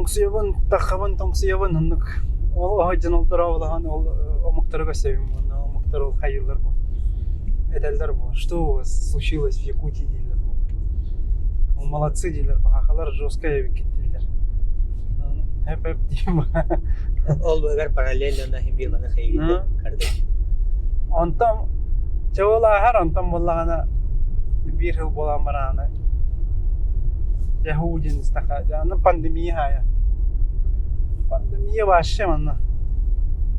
tongsiyabın hındık. O hacın olduravlahan o muhtarı sevim. O muhtar ol hayırlar bu. Edeller bu. Что у вас случилось в Якутии дилер? Молодцы дилер. Бахалар жестко викеттилер. Hep diyeyim. Ol böyle paralel ona bir bana hayır kardı. Antam çoğula her antam bollana bir yıl bolan barana. Yahudin istaka. Yani pandemi haya. Pandemiye başlayayım anla.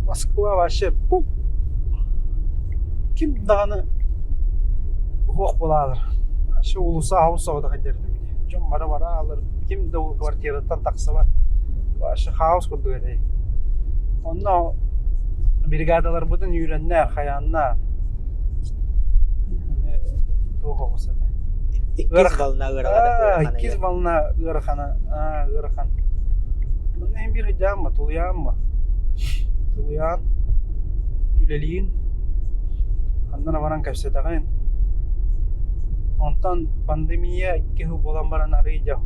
Moskova başlayıp kim dağını hoq bolalar. Şu ulusa havuz oda giderdim diye. Çok bara alır. Kim de o kvartiradan taksa var. Başı havuz kurdu dedi. Ondan brigadalar budun yürenler, hayanlar. Doğu olsa da. İkiz balına ırgana. İkiz balına ırgana. Irgan. Bunun bir hicam mı? Tuluyan mı? Tuluyan. Üleliğin. Andana varan kapsadağın. Ondan pandemiye iki bolan baran arayınca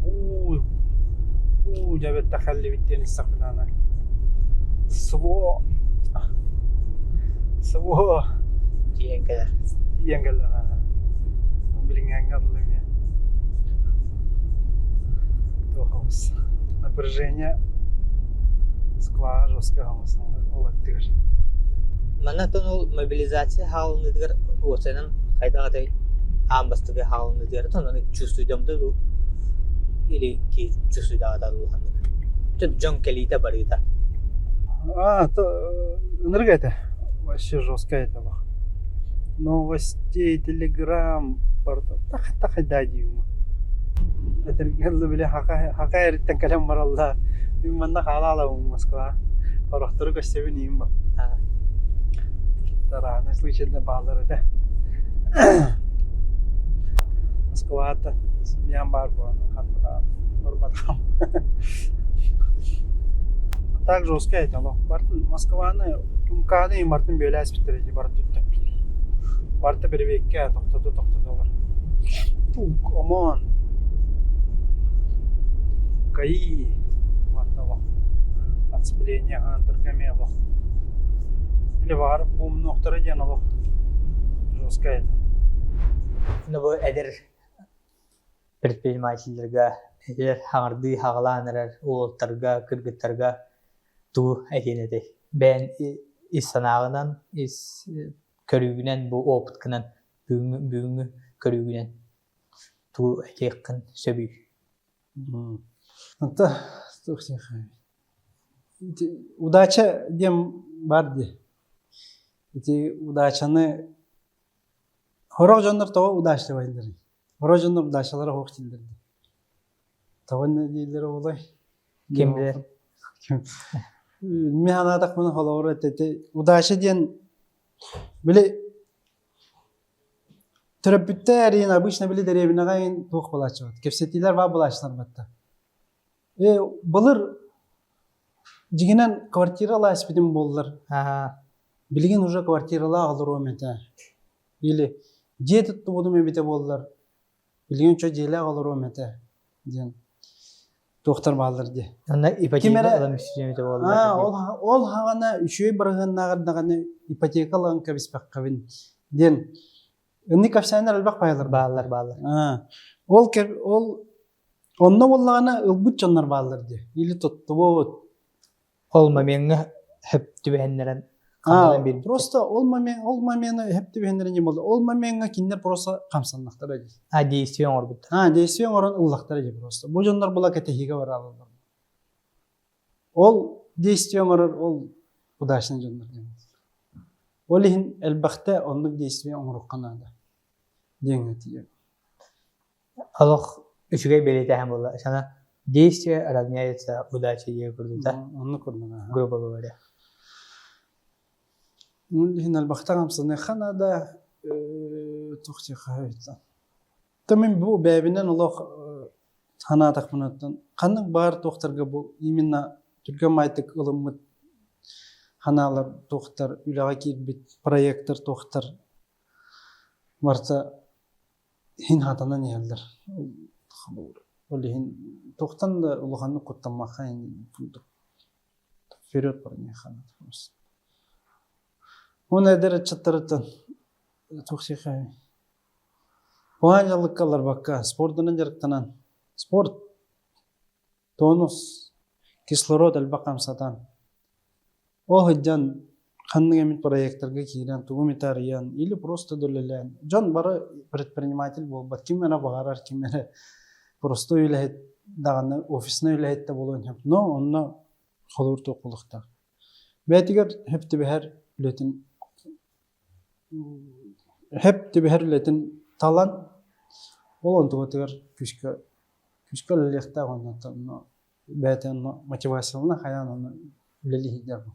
cebet tahalli bittiğini saklanana. Sıvı. Diyen kadar. Bilingen kadar ya. Tuhaf. Напряжение скваж жесткого олаттыр. Мана тонул мобилизация халыныдыр осенен кайдагыдай амбастыгы халыныдыр тонаны чувствуйдамды или ки чусудата дулхан. Чут жон келита барита. То энергия это вообще жесткая это бах. Новостей, телеграм, портал. Так дадим. Это говорю, бля, хакай ритен калям маралла. Именно халала в Москва. Порохтору гостевы не имба. Тара, на случай на базар это. Москва это семьям барбо, хатпада, барбатам. Так жесткая это лох. Москва на тумканы и мартин беляс битереди бартут тапки. Барта беребекке тоқтаталар. Тук омон. Каи мартава. Отцепление антаркамело. Или бар бум ноқтары ден алох. Жесткая это. Нобо эдер предпринимательлерге эдер хаңарды хағаланырар олттарга кыргыттарга ту этенеде. Бен ис санағынан ис көрүгүнен бу опыткынан бүгүнгү көрүгүнен ту этеккин сөбүй. Это удача дем барди. Эти удачаны хорог жондар того удачты байындар. Хорог жондар удачалары хоқ тилдер. Таван дейлер олай. Кимдер? Мен анадақ мұны холовыр әтті. Удача ден біле түріппіттер ең обычно біле дәребінаға ең тоқ балачы бат. Кепсетилер ба балачылар батта. Бұлыр жігінен квартирала әспедім болдыр. Білген уже квартирала алыр ометі. Или же тұтты бұдым әбеті болдыр. Білген чо желі алыр ометі. Тоқтар балдыр де. Онда ипотека алам үстеметі болдыр. Ол хағана үшөй бірген нағырдағаны ипотекалығын кәбіспәк қабын. Ден, үнні кәпсәнер әлбәқ байлар. Балар. Ол онна болағана ылбыт жонлар балдыр де. Или тұтты болд. Ол моментті хөпті бәнлерін. Просто ол моментті хөпті бәнлерін не болды. Ол моментті киндер просто қамсанлақтар әді. Действиен орбыт. Действиен орын ұллақтар әді просто. Бұл жонлар бұла кәтехиге бар алылар. Ол действиен орын ол удачный жонлар деміз. Ол ең әлбәқті ондық действиен орыққан ады. Деңі тиек. Алох üçüge belirti hem oldu. Sana действие равняется удаче diye kurduğunda. Onu kurdum. Gruba böyle. Hina البختام صنع خنا ده تختي خايتا. Tamam bu bebinden Allah hana takmanattan. Kanık bağır doktorga bu imенно Türkiye maytık ılımı hanalar doktor ülağa kirbit proyektör doktor varsa hin hatana nihaldir. Олихин тоқтан да улаханны куттамаха ин пулдук. Вперед парни хана. Он эдер чаттарытын тохсихай. Пуанжалык калар бакка спортынан жарыктанан. Спорт тонус кислород албакам сатан. О хыджан ханныга мит проекторга кирен тугумитариян или просто долелен. Жон бары предприниматель болбат. Кимена багарар кимена просто үйләйт дағаны офисына үйләйт та болуын хеп. Но онна холур тоқылықта. Бәтігер хепті бәхер үлетін талан ол онтығытығыр күшкі үләйқта ғанатта бәтін мотивациялына қаян оны үләйхидер бұл.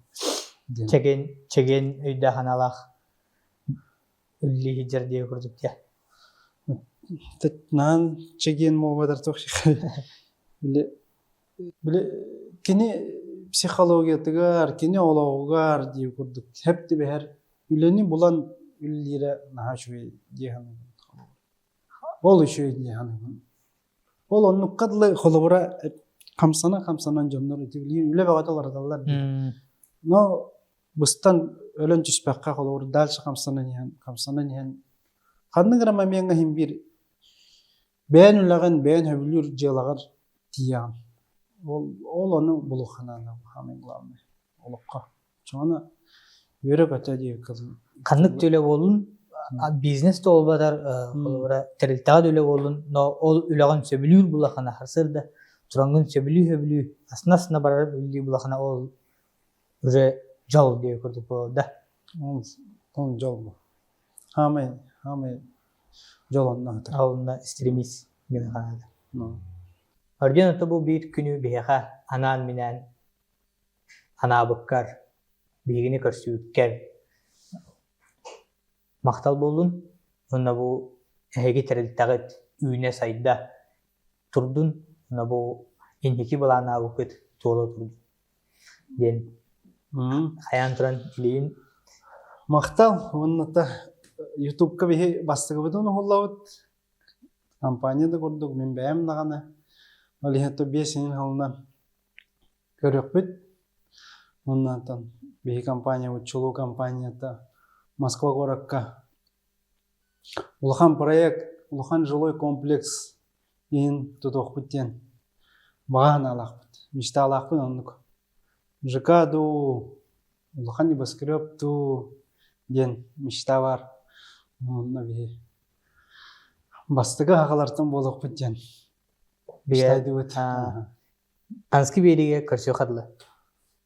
Чеген үйді ханалақ үләйхидер дей көрдік те. Нан чеген мовадар тоқши. Біле кені психологиятығар, кені олауғар дей көрдік. Хепті бәхер үләні бұлан үллері наға шөй дейханы. Ол үшөй дейханы. Ол оны қадылы қолыбыра қамсанан жонлар өтебілген үлі бағаталар адалар. Но бұстан өлін түспәққа қолыбыра дәлші қамсанан ен. Қадының ғырама менға хем бір бән үләғын, бән хөбілер желағар тиян. Ол оны бұлы қананы қамын ғылауны. Олыққа. Çoğuna yörek öte diye kızım. Kanlık tüyle olun бизнес толбатар олора терилтага дөле болун но ол үлаган сөбүлүр булахана харсырда турангын сөбүлү асна барар билди булахана ол уже жол деп көрдүк болда. Он жол бу. Хамай жолонна атыр. Алында стремись мен ханада. Ну. Орден ото бу бир күнү беха анан менен анабыккар бигини көрсүккер мактал болдун. Онда бу эги терилтагы үйүнө сайда турдун. Онда бу инхики балана букет толо турду. Ден хаян туран илин Мактал, онната YouTube-ка бихи бастыгы бутун холлаут. Компанияда көрдүк, мен бәйм нагана. Олихетто 5 yıl халынан көрөкпүт. Оннан бихи компания, учулу компанията Москва горакка. Улахан проект, улахан жилой комплекс ин тутокпуттен. Баган алакпыт. Мечта алакпыт оннук. ЖК ду улахан небоскреб ду ден мечта бар. Онна бихи бастыгы агалартан болокпут ден. биге ански бериге көрсө кадылы.